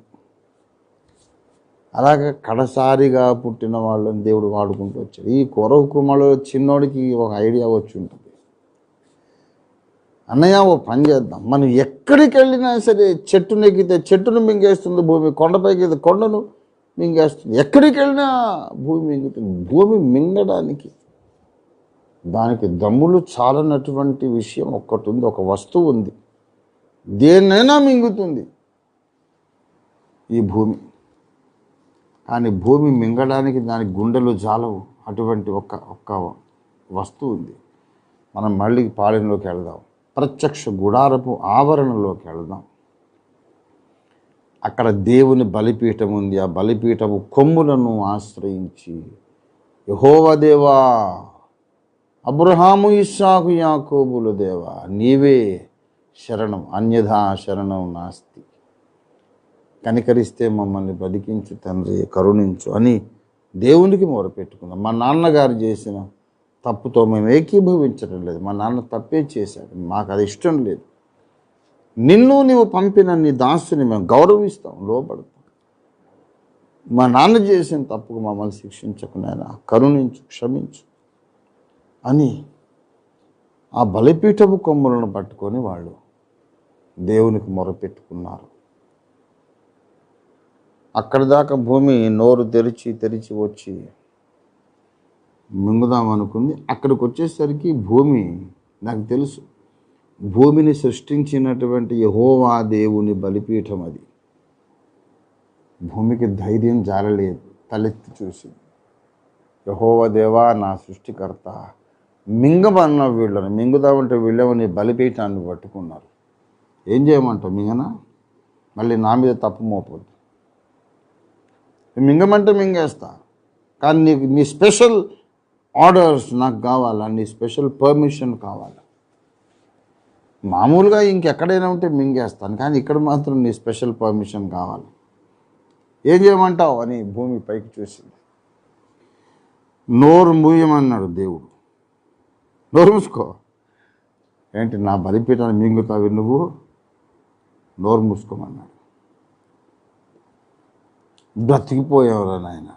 అలాగే కడసారిగా పుట్టిన వాళ్ళని దేవుడు వాడుకుంటూ వచ్చాడు. ఈ కొరవ కుమారులో చిన్నోడికి ఒక ఐడియా వచ్చి ఉంటుంది. అన్నయ్య, ఓ పని చేద్దాం, మనం ఎక్కడికి వెళ్ళినా సరే చెట్టును ఎక్కితే చెట్టును మింగేస్తుంది భూమి, కొండపైకి అయితే కొండను మింగేస్తుంది. ఎక్కడికి వెళ్ళినా భూమి మింగుతుంది. భూమి మింగడానికి దానికి దమ్ములు చాలనటువంటి విషయం ఒక్కటి ఉంది, ఒక వస్తువు ఉంది. దేన్నైనా మింగుతుంది ఈ భూమి. కానీ భూమి మింగడానికి దానికి గుండెలు చాలవు. అటువంటి ఒక్క వస్తువు ఉంది. మనం మళ్ళీ పాలెంలోకి వెళదాం, ప్రత్యక్ష గుడారపు ఆవరణలోకి వెళదాం. అక్కడ దేవుని బలిపీఠం ఉంది. ఆ బలిపీఠము కొమ్ములను ఆశ్రయించి, యెహోవా దేవా, అబ్రహాము, ఇస్సాకు, యాకోబుల దేవా, నీవే శరణం, అన్యథా శరణం నాస్తి, కనికరిస్తే మమ్మల్ని బతికించు తండ్రి, కరుణించు అని దేవునికి మొరపెట్టుకుందాం. మా నాన్నగారు చేసిన తప్పుతో మేము ఏకీభవించడం లేదు. మా నాన్న తప్పే చేశాడు, మాకు అది ఇష్టం లేదు. నీవు పంపిన నీ దాసుని మేము గౌరవిస్తాం, లోబడతాం. మా నాన్న చేసిన తప్పుకు మమ్మల్ని శిక్షించకు నాయనా, కరుణించు, క్షమించు అని ఆ బలిపీఠపు కొమ్ములను పట్టుకొని వాళ్ళు దేవునికి మొరపెట్టుకున్నారు. అక్కడి దాకా భూమి నోరు తెరిచి వచ్చి మింగుదాం అనుకుంది. అక్కడికి వచ్చేసరికి భూమి, నాకు తెలుసు, భూమిని సృష్టించినటువంటి యెహోవా దేవుని బలిపీఠం అది. భూమికి ధైర్యం జారలేదు, తలెత్తి చూసి యెహోవా దేవా నా సృష్టికర్త, మింగమన్న వీళ్ళని, మింగుదామంటే వీళ్ళేమని బలిపీఠాన్ని పట్టుకున్నారు. ఏం చేయమంటావు మింగనా? మళ్ళీ నా మీద తప్పు మోపొద్దు. మింగమంటే మింగేస్తా, కానీ నీ స్పెషల్ ఆర్డర్స్ నాకు కావాలా, నీ స్పెషల్ పర్మిషన్ కావాలా. మామూలుగా ఇంకెక్కడైనా ఉంటే మింగేస్తాను, కానీ ఇక్కడ మాత్రం నీ స్పెషల్ పర్మిషన్ కావాలి. ఏం చేయమంటావు అని భూమి పైకి చూసింది. నోరు మూయమన్నాడు దేవుడు. నోరు మూసుకో. ఏంటి నా బలిపీఠాన్ని మింగుతావి నువ్వు? నోరు మూసుకోమన్నాడు. బ్రతికిపోయేవరా నాయన,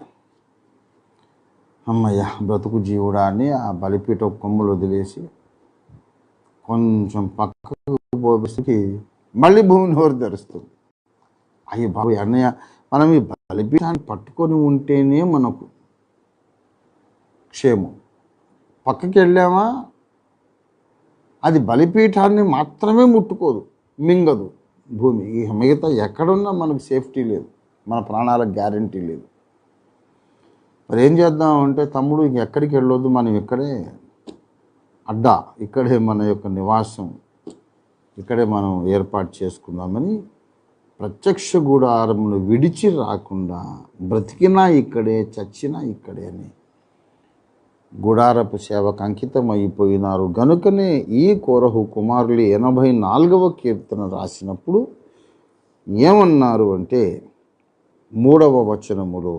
అమ్మయ్య బ్రతుకు జీవుడా అని ఆ బలిపీఠ కొమ్ములు వదిలేసి కొంచెం పక్కకు పోసి మళ్ళీ భూమి నోరు తెరుస్తుంది. అయ్యి బాబు అన్నయ్య, మనం ఈ బలిపీఠాన్ని పట్టుకొని ఉంటేనే మనకు క్షేమం. పక్కకి వెళ్ళామా అది బలిపీఠాన్ని మాత్రమే ముట్టుకోదు, మింగదు భూమి. ఈ మిగతా ఎక్కడున్నా మనకు సేఫ్టీ లేదు, మన ప్రాణాలకు గ్యారంటీ లేదు. మరి ఏం చేద్దాం అంటే, తమ్ముడు ఇంకెక్కడికి వెళ్ళొద్దు, మనం ఇక్కడే అడ్డా, ఇక్కడే మన యొక్క నివాసం, ఇక్కడే మనం ఏర్పాటు చేసుకుందామని ప్రత్యక్ష గుడారమును విడిచి రాకుండా బ్రతికినా ఇక్కడే, చచ్చినా ఇక్కడే అని గుడారపు సేవకు అంకితం అయిపోయినారు. గనుకనే ఈ కోరహు కుమారులు 84వ కీర్తన రాసినప్పుడు ఏమన్నారు అంటే 3వ వచనములో,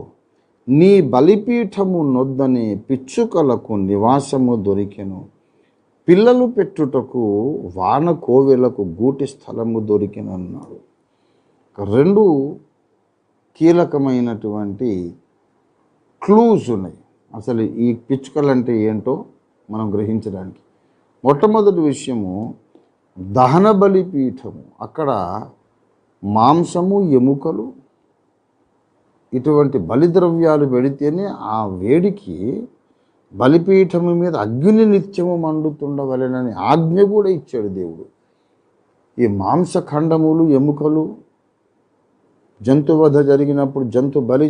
నీ బలిపీఠము నొద్దనే పిచ్చుకలకు నివాసము దొరికెను, పిల్లలు పెట్టుటకు వాన కోవెలకు గూటి స్థలము దొరికెనన్నాడు. 2 కీలకమైనటువంటి క్లూస్ ఉన్నాయి అసలు ఈ పిచ్చుకలు అంటే ఏంటో మనం గ్రహించడానికి. మొట్టమొదటి విషయము దహన బలిపీఠము. అక్కడ మాంసము, ఎముకలు ఇటువంటి బలిద్రవ్యాలు పెడితేనే ఆ వేడికి బలిపీఠము మీద అగ్ని నిత్యము మండుతుండవలెనని ఆజ్ఞ కూడా ఇచ్చాడు దేవుడు. ఈ మాంసఖండములు, ఎముకలు జంతువధ జరిగినప్పుడు, జంతు బలి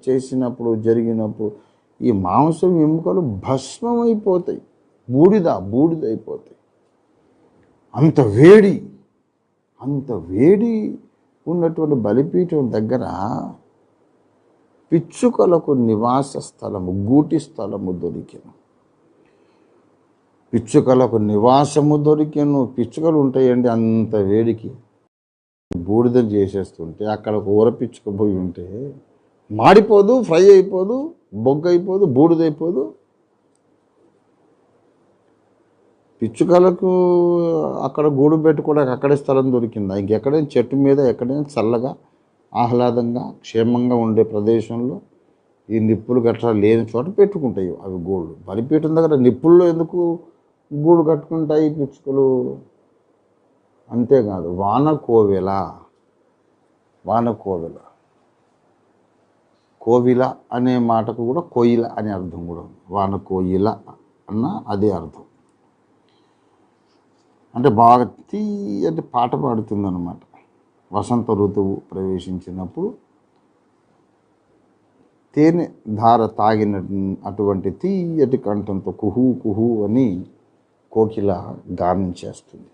చేసినప్పుడు జరిగినప్పుడు ఈ మాంసం, ఎముకలు భస్మమైపోతాయి, బూడిదైపోతాయి. అంత వేడి ఉన్నటువంటి బలిపీఠం దగ్గర పిచ్చుకలకు నివాస స్థలము, గూటి స్థలము దొరికెను. పిచ్చుకలకు నివాసము దొరికెను. పిచ్చుకలు ఉంటాయండి, అంత వేడికి బూడిద చేసేస్తుంటే అక్కడ కూర పిచ్చుకపోయి ఉంటే మాడిపోదు, ఫ్రై అయిపోదు, బొగ్గు అయిపోదు, బూడిదైపోదు. పిచ్చుకలకు అక్కడ గూడు పెట్టుకోవడానికి అక్కడే స్థలం దొరికిందా? ఇంకెక్కడైనా చెట్టు మీద ఎక్కడైనా చల్లగా ఆహ్లాదంగా క్షేమంగా ఉండే ప్రదేశంలో ఈ నిప్పులు గట్రా లేని చోట పెట్టుకుంటాయి అవి గూళ్ళు. బలిపీఠం దగ్గర నిప్పుల్లో ఎందుకు గూడు కట్టుకుంటాయి పిచ్చుకలు? అంతేకాదు వానకోవెల, కోవిల అనే మాటకు కూడా కోయిల అనే అర్థం కూడా ఉంది. వానకోయిల అన్న అదే అర్థం. అంటే బాగా తీయటి పాట పాడుతుంది అన్నమాట. వసంత ఋతువు ప్రవేశించినప్పుడు తేనె ధార తాగిన అటువంటి తీయటి కంఠంతో కుహూ కుహూ అని కోకిల గానం చేస్తుంది.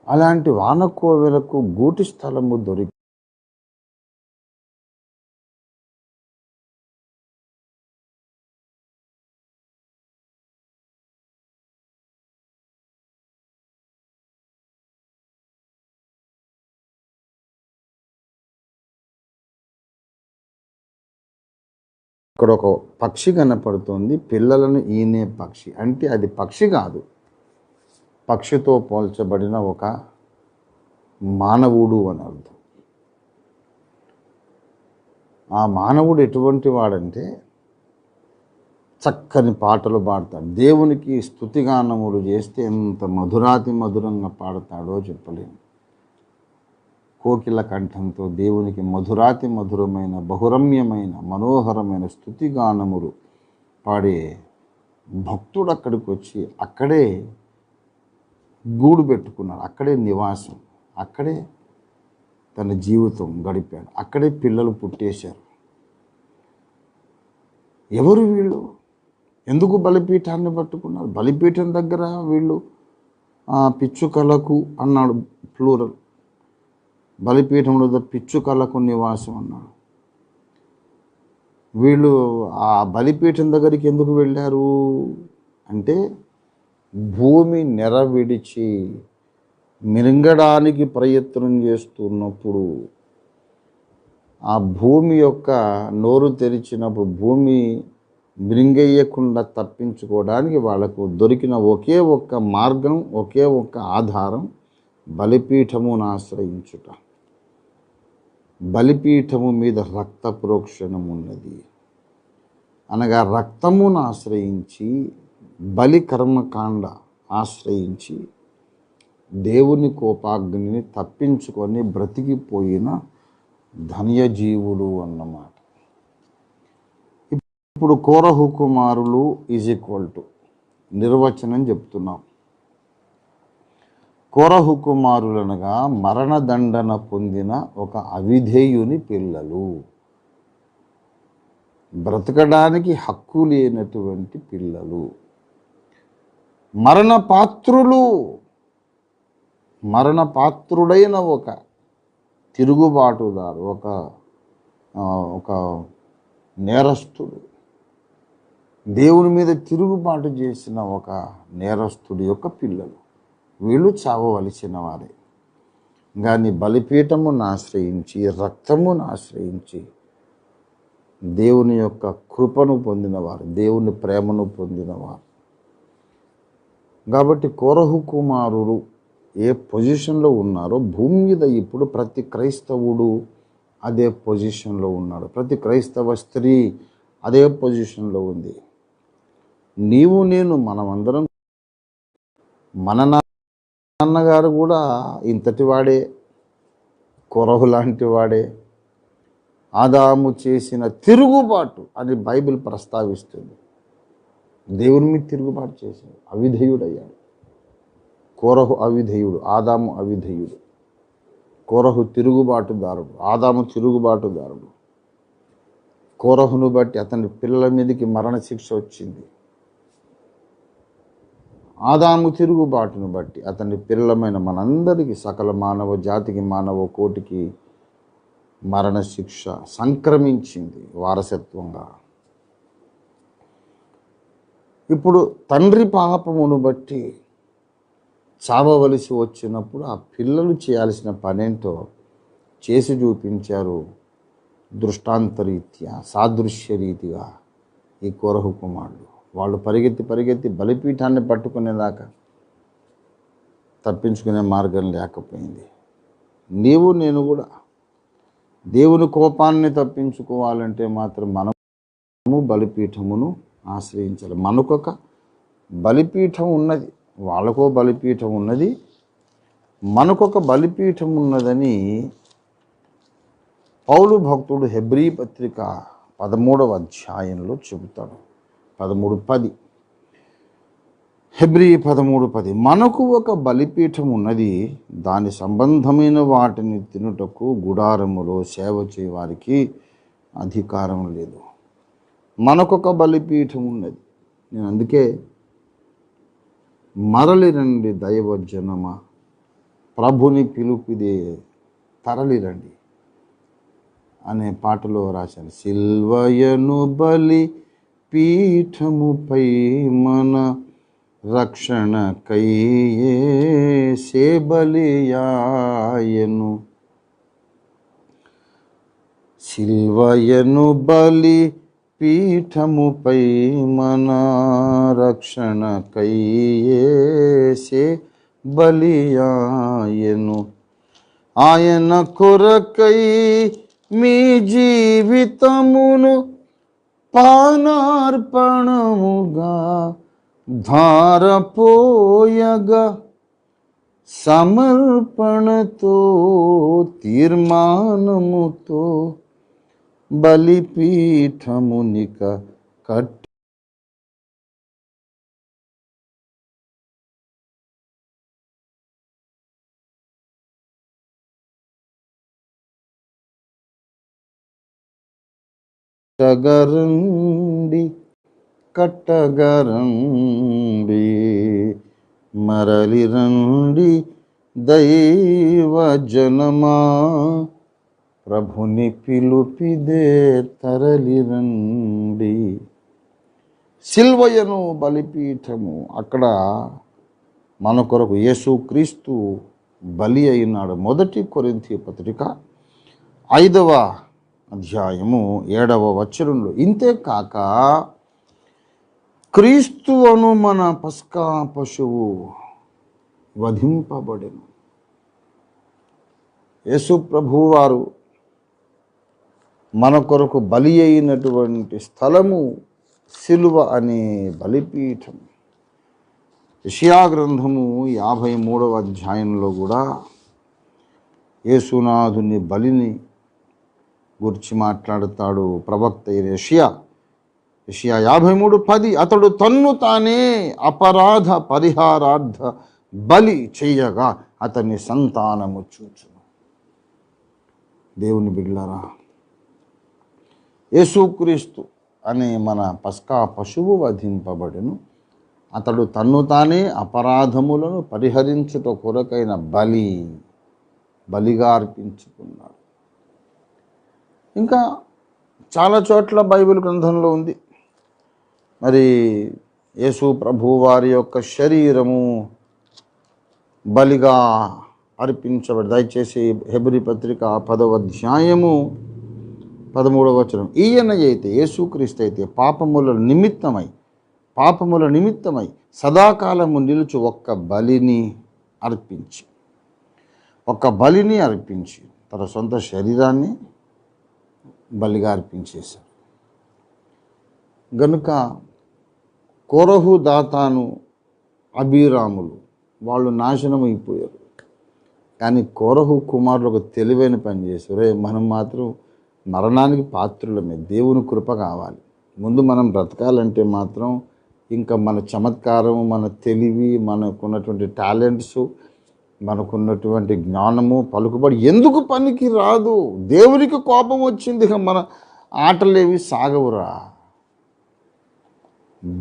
అలాంటి వానకోవెలకు గూటి స్థలము దొరికి ఇక్కడ ఒక పక్షి కనపడుతుంది. పిల్లలను ఈనే పక్షి అంటే అది పక్షి కాదు, పక్షితో పోల్చబడిన ఒక మానవుడు అని అర్థం. ఆ మానవుడు ఎటువంటి వాడంటే చక్కని పాటలు పాడతాడు. దేవునికి స్తుతిగానములు చేస్తే ఎంత మధురాతి మధురంగా పాడతాడో చెప్పలేము. కోకిల కంఠంతో దేవునికి మధురాతి మధురమైన, బహురమ్యమైన, మనోహరమైన స్తుతిగానములు పాడే భక్తుడు అక్కడికి వచ్చి అక్కడే గూడు పెట్టుకున్నాడు, అక్కడే నివాసం, అక్కడే తన జీవితం గడిపాడు. అక్కడే పిల్లలు పుట్టేశారు. ఎవరు వీళ్ళు? ఎందుకు బలిపీఠాన్ని పట్టుకున్నారు? బలిపీఠం దగ్గర వీళ్ళు పిచ్చుకలకు అన్నాడు, ప్లూరల్. బలిపీఠంలో పిచ్చుకలకు నివాసం అన్నాడు. వీళ్ళు ఆ బలిపీఠం దగ్గరికి ఎందుకు వెళ్ళారు అంటే, భూమి నెర విడిచి మింగడానికి ప్రయత్నం చేస్తున్నప్పుడు, ఆ భూమి యొక్క నోరు తెరిచినప్పుడు భూమి మృంగేయకుండా తప్పించుకోవడానికి వాళ్ళకు దొరికిన ఒకే ఒక్క మార్గం, ఒకే ఒక్క ఆధారం బలిపీఠమును ఆశ్రయించుట. బలిపీఠము మీద రక్త ప్రోక్షణం ఉన్నది అనగా రక్తమును ఆశ్రయించి, బలి కర్మకాండ ఆశ్రయించి దేవుని కోపాగ్నిని తప్పించుకొని బ్రతికిపోయిన ధన్యజీవులు అన్నమాట. ఇప్పుడు కోరహు కుమారులు = నిర్వచనం చెప్తున్నాం. కోరహు కుమారులనగా మరణదండన పొందిన ఒక అవిధేయుని పిల్లలు, బ్రతకడానికి హక్కు లేనటువంటి పిల్లలు, మరణపాత్రుడైన ఒక తిరుగుబాటుదారు, ఒక నేరస్తుడు, దేవుని మీద తిరుగుబాటు చేసిన ఒక నేరస్తుడి యొక్క పిల్లలు. వీళ్ళు చావవలసిన వారే. కానీ బలిపీఠమును ఆశ్రయించి, రక్తమును ఆశ్రయించి దేవుని యొక్క కృపను పొందినవారు, దేవుని ప్రేమను పొందినవారు. కాబట్టి కోరహు కుమారులు ఏ పొజిషన్లో ఉన్నారో భూమి మీద ఇప్పుడు ప్రతి క్రైస్తవుడు అదే పొజిషన్లో ఉన్నాడు. ప్రతి క్రైస్తవ స్త్రీ అదే పొజిషన్లో ఉంది. నీవు నేను మనమందరం, మన నాన్నగారు కూడా ఇంతటి వాడే, కొరహు లాంటి వాడే. ఆదాము చేసిన తిరుగుబాటు అని బైబిల్ ప్రస్తావిస్తుంది. దేవుని మీద తిరుగుబాటు చేశాడు, అవిధేయుడయ్యాడు. కోరహు అవిధేయుడు, ఆదాము అవిధేయుడు. కోరహు తిరుగుబాటుదారుడు, ఆదాము తిరుగుబాటుదారుడు. కోరహును బట్టి అతని పిల్లల మీదకి మరణశిక్ష వచ్చింది. ఆదాము తిరుగుబాటును బట్టి అతని పిల్లలమైన మనందరికీ, సకల మానవ జాతికి, మానవ కోటికి మరణశిక్ష సంక్రమించింది వారసత్వంగా. ఇప్పుడు తండ్రి పాపమును బట్టి చావవలసి వచ్చినప్పుడు ఆ పిల్లలు చేయాల్సిన పనేంటో చేసి చూపించారు. దృష్టాంతరీత్యా, సాదృశ్య రీతిగా ఈ కోరహు కుమారులు. వాళ్ళు పరిగెత్తి బలిపీఠాన్ని పట్టుకునేదాకా తప్పించుకునే మార్గం లేకపోయింది. నీవు నేను కూడా దేవుని కోపాన్ని తప్పించుకోవాలంటే మాత్రం మనము బలిపీఠమును ఆశ్రయించాలి. మనకొక బలిపీఠం ఉన్నది, వాళ్ళకో బలిపీఠం ఉన్నది, మనకొక బలిపీఠం ఉన్నదని పౌలు భక్తుడు హెబ్రీ పత్రిక 13వ అధ్యాయంలో చెబుతాడు. 13:10 హెబ్రీ 13:10 మనకు ఒక బలిపీఠం ఉన్నది, దాని సంబంధమైన వాటిని తినుటకు గుడారములో సేవ చేయవారికి అధికారం లేదు. మనకొక బలిపీఠం ఉన్నది. నేను అందుకే మరలిరండి దైవజనమా, ప్రభుని పిలుపుదే తరలిరండి అనే పాటలో రాశాను. సిల్వయను బలి పీఠముపై మన రక్షణకై యేసే బలియాయెను. సిల్వయను బలి పీఠముపై మన రక్షణకై యేసే బలియాయెను. ఆయన కొరకై మీ జీవితమును పానార్పణముగా ధారపోయగా, సమర్పణతో తీర్మానముతో బలిపీఠమునిక కట్టి కట్టగరండి కట్టగరండి మరలి రండి దైవ జనమా, ప్రభుని పిలుపిదే తరలి రండి. సిల్వయను బలిపీఠము, అక్కడ మన కొరకు యేసుక్రీస్తు బలి అయినాడు. 1 కొరింథీ పత్రిక 5వ అధ్యాయము 7వ వచనంలో, ఇంతే కాక క్రీస్తు అను మన పస్కా పశువు వధింపబడెను. యేసు ప్రభువు వారు మన కొరకు బలి అయినటువంటి స్థలము సిలువ అనే బలిపీఠం. యెషయా గ్రంథము 53వ అధ్యాయంలో కూడా యేసునాథుని బలిని గురించి మాట్లాడుతాడు ప్రవక్త యెషయా 53:10, అతడు తన్ను తానే అపరాధ పరిహారార్థ బలి చెయ్యగా అతని సంతానము చూచును. దేవుని బిడ్డలారా, యేసుక్రీస్తు అనే మన పస్కా పశువు వధింపబడెను. అతడు తన్ను తానే అపరాధములను పరిహరించుట కొరకైన బలిగా అర్పించుకున్నాడు. ఇంకా చాలా చోట్ల బైబిల్ గ్రంథంలో ఉంది. మరి యేసు ప్రభు వారి యొక్క శరీరము బలిగా అర్పించబడి, దయచేసి హెబ్రీ పత్రిక 10వ అధ్యాయము 13వ వచనం, ఈయన అయితే యేసుక్రీస్తు అయితే పాపముల నిమిత్తమై సదాకాలము నిలుచు ఒక్క బలిని అర్పించి తన సొంత శరీరాన్ని బలిగా అర్పించేశారు. గనుక కోరహు, దాతాను, అబీరాములు వాళ్ళు నాశనం అయిపోయారు. కానీ కోరహు కుమారులు ఒక తెలివైన పని చేశారు. మనం మాత్రం మరణానికి పాత్రులమే. దేవుని కృప కావాలి. ముందు మనం బ్రతకాలంటే మాత్రం ఇంకా మన చమత్కారం, మన తెలివి, మనకున్నటువంటి టాలెంట్స్, మనకున్నటువంటి జ్ఞానము, పలుకుబడి ఎందుకు పనికి రాదు? దేవునికి కోపం వచ్చింది, మన ఆటలేవి సాగవురా.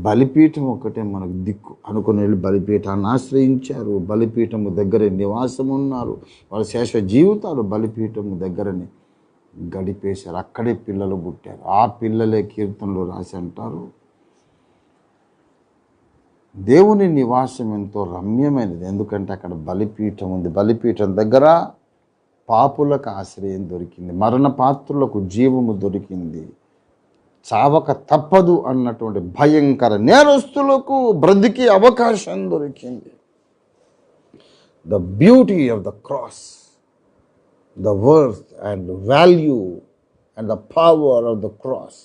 బలిపీఠం ఒక్కటే మనకు దిక్కు అనుకుని వెళ్ళి బలిపీఠాన్ని ఆశ్రయించారు. బలిపీఠము దగ్గరే నివాసం ఉన్నారు. వాళ్ళ శేష జీవితాలు బలిపీఠము దగ్గరనే గడిపేశారు. అక్కడే పిల్లలు పుట్టారు. ఆ పిల్లలే కీర్తనలు రాసి అంటారు, దేవుని నివాసం ఎంతో రమ్యమైనది, ఎందుకంటే అక్కడ బలిపీఠం ఉంది. బలిపీఠం దగ్గర పాపులకు ఆశ్రయం దొరికింది, మరణ పాత్రులకు జీవము దొరికింది, చావక తప్పదు అన్నటువంటి భయంకర నేరస్తులకు బ్రతికే అవకాశం దొరికింది. The beauty of the cross, the worth and value and the power of the cross.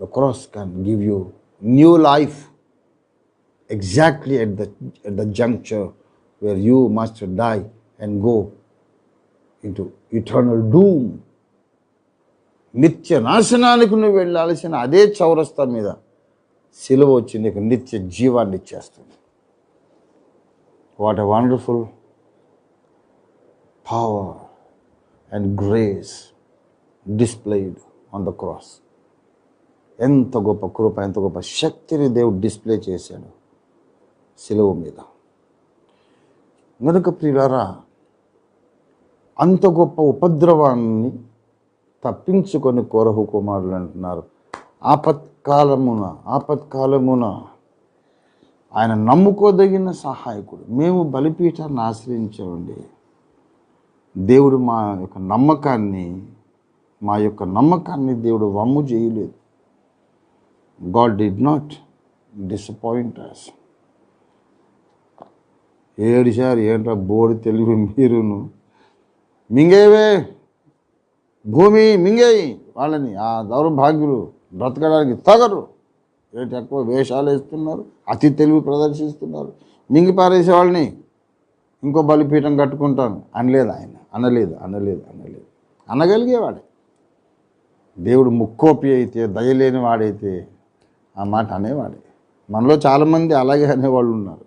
The cross can give you new life exactly at the juncture where you must die and go into eternal doom. నిత్య నాశనానికి నువ్వు వెళ్ళాల్సిన అదే చౌరస్తా మీద సిలువ వచ్చి నీకు నిత్య జీవాన్ని ఇచ్చేస్తుంది. What a wonderful power and grace displayed on the cross. ఎంత గొప్ప కృప, ఎంత గొప్ప శక్తిని దేవుడు డిస్ప్లే చేశాడు సిలువ మీద. గనుక ప్రియులారా, అంత గొప్ప ఉపద్రవాన్ని తప్పించుకొని కోరహు కుమారులు అంటున్నారు, ఆపత్కాలమున ఆయన నమ్ముకోదగిన సహాయకుడు. మేము బలిపీఠాన్ని ఆశ్రయించామండి. దేవుడు మా యొక్క నమ్మకాన్ని దేవుడు వమ్ము చేయలేదు. God did not disappoint us. ఏడిశారు, ఏంట్రా బోడి తెలివి మీరును, మింగేవే భూమి మింగేయి వాళ్ళని, ఆ దౌర్భాగ్యులు బ్రతకడానికి తగరు. ఏంటి ఎక్కువ వేషాలు వేస్తున్నారు, అతి తెలివి ప్రదర్శిస్తున్నారు, మింగి పారేసే వాళ్ళని ఇంకో బలిపీఠం కట్టుకుంటాను అనలేదు ఆయన. అనలేదు. అనగలిగేవాడే. దేవుడు ముక్కోపి అయితే, దయలేని వాడైతే ఆ మాట అనేవాడే. మనలో చాలామంది అలాగే అనేవాళ్ళు ఉన్నారు.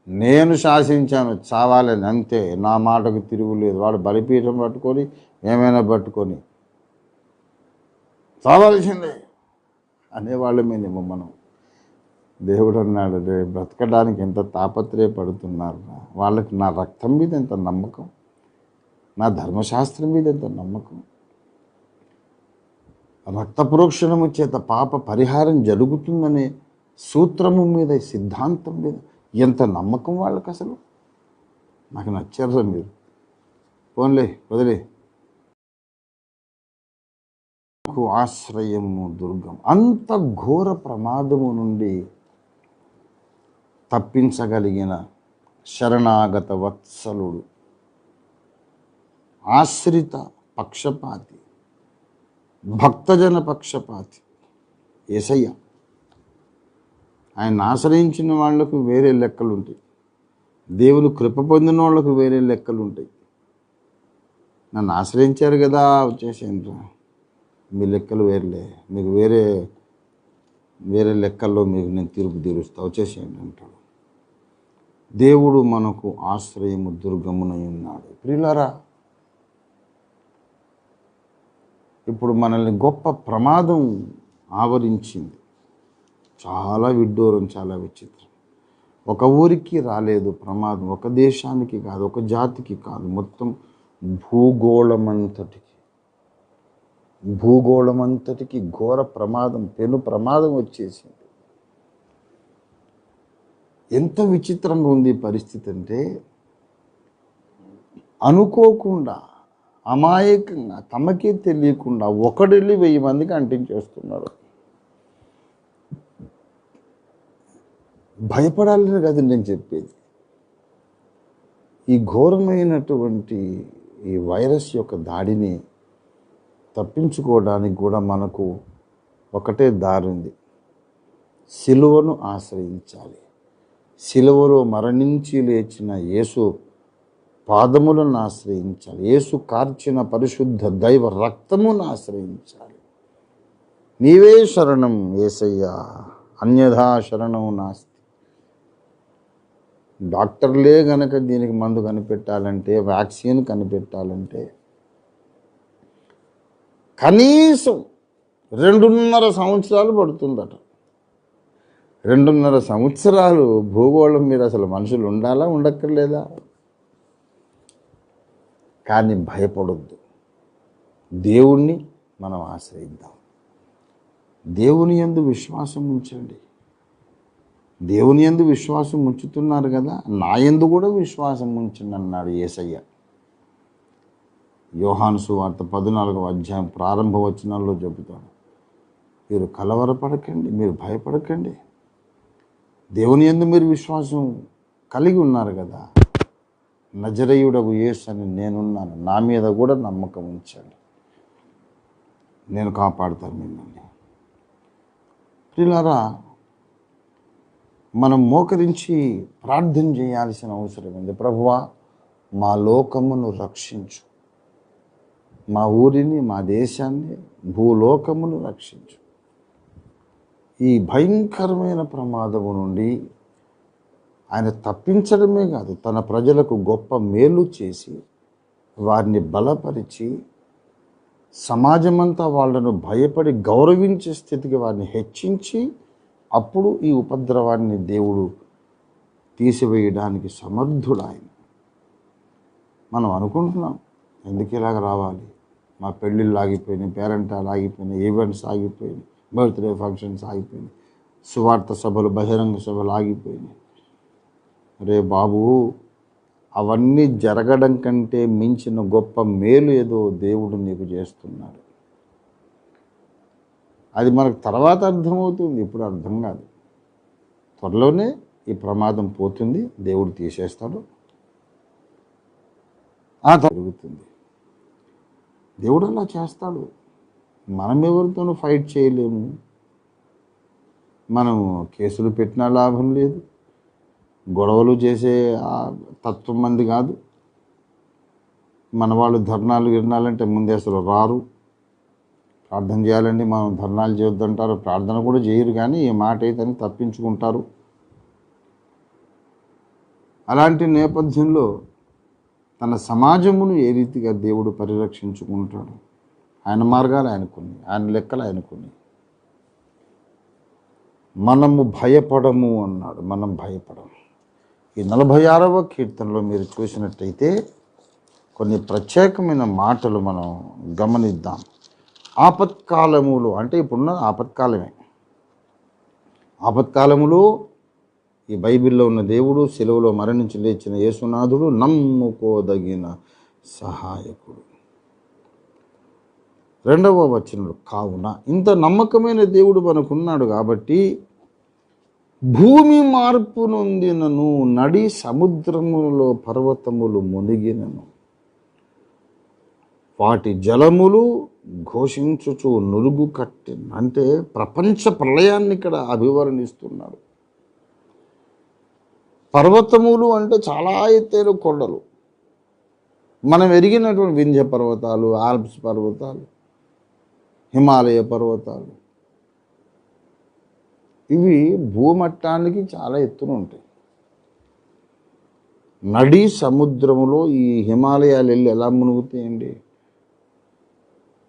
నేను శాసించాను చావాలని, అంతే, నా మాటకు తిరుగులేదు. వాడు బలిపీఠం పట్టుకొని ఏమైనా పట్టుకొని చావాల్సిందే అనేవాళ్ళమేనేమో మనం. దేవుడు అన్నాడు, రే బ్రతకడానికి ఎంత తాపత్రయపడుతున్నారు, వాళ్ళకి నా రక్తం మీద ఎంత నమ్మకం, నా ధర్మశాస్త్రం మీద ఎంత నమ్మకం, రక్త ప్రోక్షణము చేత పాప పరిహారం జరుగుతుందనే సూత్రము మీద, సిద్ధాంతం మీద ఎంత నమ్మకం వాళ్ళకి. అసలు నాకు నచ్చారు మీరు. పోన్లే వదిలే. ఆశ్రయము దుర్గం. అంత ఘోర ప్రమాదము నుండి తప్పించగలిగిన శరణాగత వత్సలుడు, ఆశ్రిత పక్షపాతి, భక్తజన పక్షపాతి యేసయ్య. ఆయన ఆశ్రయించిన వాళ్లకు వేరే లెక్కలు ఉంటాయి, దేవుని కృప పొందిన వాళ్ళకు వేరే లెక్కలు ఉంటాయి. నన్ను ఆశ్రయించారు కదా వచ్చేసేంట్రా, మీ లెక్కలు వేరేలే, మీకు వేరే లెక్కల్లో మీకు నేను తీర్పు తీరుస్తా, వచ్చేసేయండి అంటాడు. దేవుడు మనకు ఆశ్రయము దుర్గమునై ఉన్నాడు. ప్రియులారా, ఇప్పుడు మనల్ని గొప్ప ప్రమాదం ఆవరించింది. చాలా విడ్డూరం, చాలా విచిత్రం. ఒక ఊరికి రాలేదు ప్రమాదం, ఒక దేశానికి కాదు, ఒక జాతికి కాదు, మొత్తం భూగోళమంతటికి ఘోర ప్రమాదం, పెను ప్రమాదం వచ్చేసింది. ఎంత విచిత్రంగా ఉంది పరిస్థితి అంటే, అనుకోకుండా, అమాయకంగా, తమకే తెలియకుండా ఒకడెళ్ళి 1000 మందికి అంటించేస్తున్నాడు. భయపడాలని కాదు నేను చెప్పేది, ఈ ఘోరమైనటువంటి ఈ వైరస్ యొక్క దాడిని తప్పించుకోవడానికి కూడా మనకు ఒకటే దారి ఉంది. సిలువను ఆశ్రయించాలి. సిలువలో మరణించి లేచిన యేసు పాదములను ఆశ్రయించాలి. యేసు కార్చిన పరిశుద్ధ దైవ రక్తమును ఆశ్రయించాలి. నీవే శరణం యేసయ్యా, అన్యథా శరణం నాస్తి. డాక్టర్లే గనక దీనికి మందు కనిపెట్టాలంటే, వ్యాక్సిన్ కనిపెట్టాలంటే కనీసం 2.5 సంవత్సరాలు పడుతుందట. 2.5 సంవత్సరాలు భూగోళం మీద అసలు మనుషులు ఉండాలా, ఉండక్కర్లేదా? కానీ భయపడొద్దు, దేవుణ్ణి మనం ఆశ్రయిద్దాం. దేవుని యందు విశ్వాసం ఉంచండి. దేవుని యందు విశ్వాసం ఉంచుతున్నారు కదా, నా యందు కూడా విశ్వాసం ఉంచండి అన్నాడు యేసయ్య. యోహాను సువార్త 14వ అధ్యాయం ప్రారంభ వచనాల్లో చెబుతాడు, మీరు కలవరపడకండి, మీరు భయపడకండి, దేవుని యందు మీరు విశ్వాసం కలిగి ఉన్నారు కదా, నజరేయుడగు యేసు అని నేనున్నాను, నా మీద కూడా నమ్మకం ఉంచండి, నేను కాపాడుతాను మిమ్మల్ని. ప్రియులారా, మనం మోకరించి ప్రార్థన చేయాల్సిన అవసరం ఉంది. ప్రభువా, మా లోకమును రక్షించు, మా ఊరిని, మా దేశాన్ని, భూలోకమును రక్షించు. ఈ భయంకరమైన ప్రమాదము నుండి ఆయన తప్పించడమే కాదు, తన ప్రజలకు గొప్ప మేలు చేసి వారిని బలపరిచి సమాజమంతా వాళ్ళను భయపడి గౌరవించే స్థితికి వారిని హెచ్చించి అప్పుడు ఈ ఉపద్రవాన్ని దేవుడు తీసివేయడానికి సమర్థుడు ఆయన. మనం అనుకుంటున్నాం, ఎందుకు ఇలాగ రావాలి, మా పెళ్ళిళ్ళు ఆగిపోయినాయి, పేరెంటాలు ఆగిపోయినాయి, ఈవెంట్స్ ఆగిపోయినాయి, బర్త్డే ఫంక్షన్స్ ఆగిపోయినాయి, సువార్త సభలు, బహిరంగ సభలు ఆగిపోయినాయి. రే బాబు, అవన్నీ జరగడం కంటే మించిన గొప్ప మేలు ఏదో దేవుడు నీకు చేస్తున్నాడు. అది మనకు తర్వాత అర్థమవుతుంది, ఇప్పుడు అర్థం కాదు. త్వరలోనే ఈ ప్రమాదం పోతుంది, దేవుడు తీసేస్తాడు, జరుగుతుంది. దేవుడు అలా చేస్తాడు. మనం ఎవరితోనూ ఫైట్ చేయలేము, మనం కేసులు పెట్టినా లాభం లేదు, గొడవలు చేసే తత్వం మంది కాదు. మన వాళ్ళు ధర్నాలు గిర్నాలంటే ముందే అసలు రారు. ప్రార్థన చేయాలండి, మనం ధర్నాలు చేయొద్దంటారు, ప్రార్థన కూడా చేయరు, కానీ ఈ మాట అయితే తప్పించుకుంటారు. అలాంటి నేపథ్యంలో తన సమాజమును ఏ రీతిగా దేవుడు పరిరక్షించుకుంటాడు, ఆయన మార్గాలు ఆయనకున్నాయి, ఆయన లెక్కలు ఆయనకున్నాయి. మనము భయపడము అన్నాడు. మనం భయపడము. ఈ 46వ కీర్తనలో మీరు చూసినట్టయితే కొన్ని ప్రత్యేకమైన మాటలు మనం గమనిద్దాం. ఆపత్కాలములు అంటే ఇప్పుడున్న ఆపత్కాలమే. ఆపత్కాలములో ఈ బైబిల్లో ఉన్న దేవుడు, శిలువలో మరణించి లేచిన యేసునాథుడు నమ్ముకోదగిన సహాయకుడు. 2వ వచనంలో కావున ఇంత నమ్మకమైన దేవుడు మనకున్నాడు కాబట్టి భూమి మార్పు నొందినను, నడి సముద్రములో పర్వతములు మునిగినను, వాటి జలములు ఘోషించుచు నురుగు కట్టి, అంటే ప్రపంచ ప్రళయాన్ని ఇక్కడ అభివర్ణిస్తున్నాడు. పర్వతములు అంటే చాలా ఎత్తైన కొండలు, మనం ఎరిగినటువంటి వింధ్య పర్వతాలు, ఆల్ప్స్ పర్వతాలు, హిమాలయ పర్వతాలు, ఇవి భూమట్టానికి చాలా ఎత్తున ఉంటాయి. నడి సముద్రములో ఈ హిమాలయాలు వెళ్ళి ఎలా మునుగుతాయండి?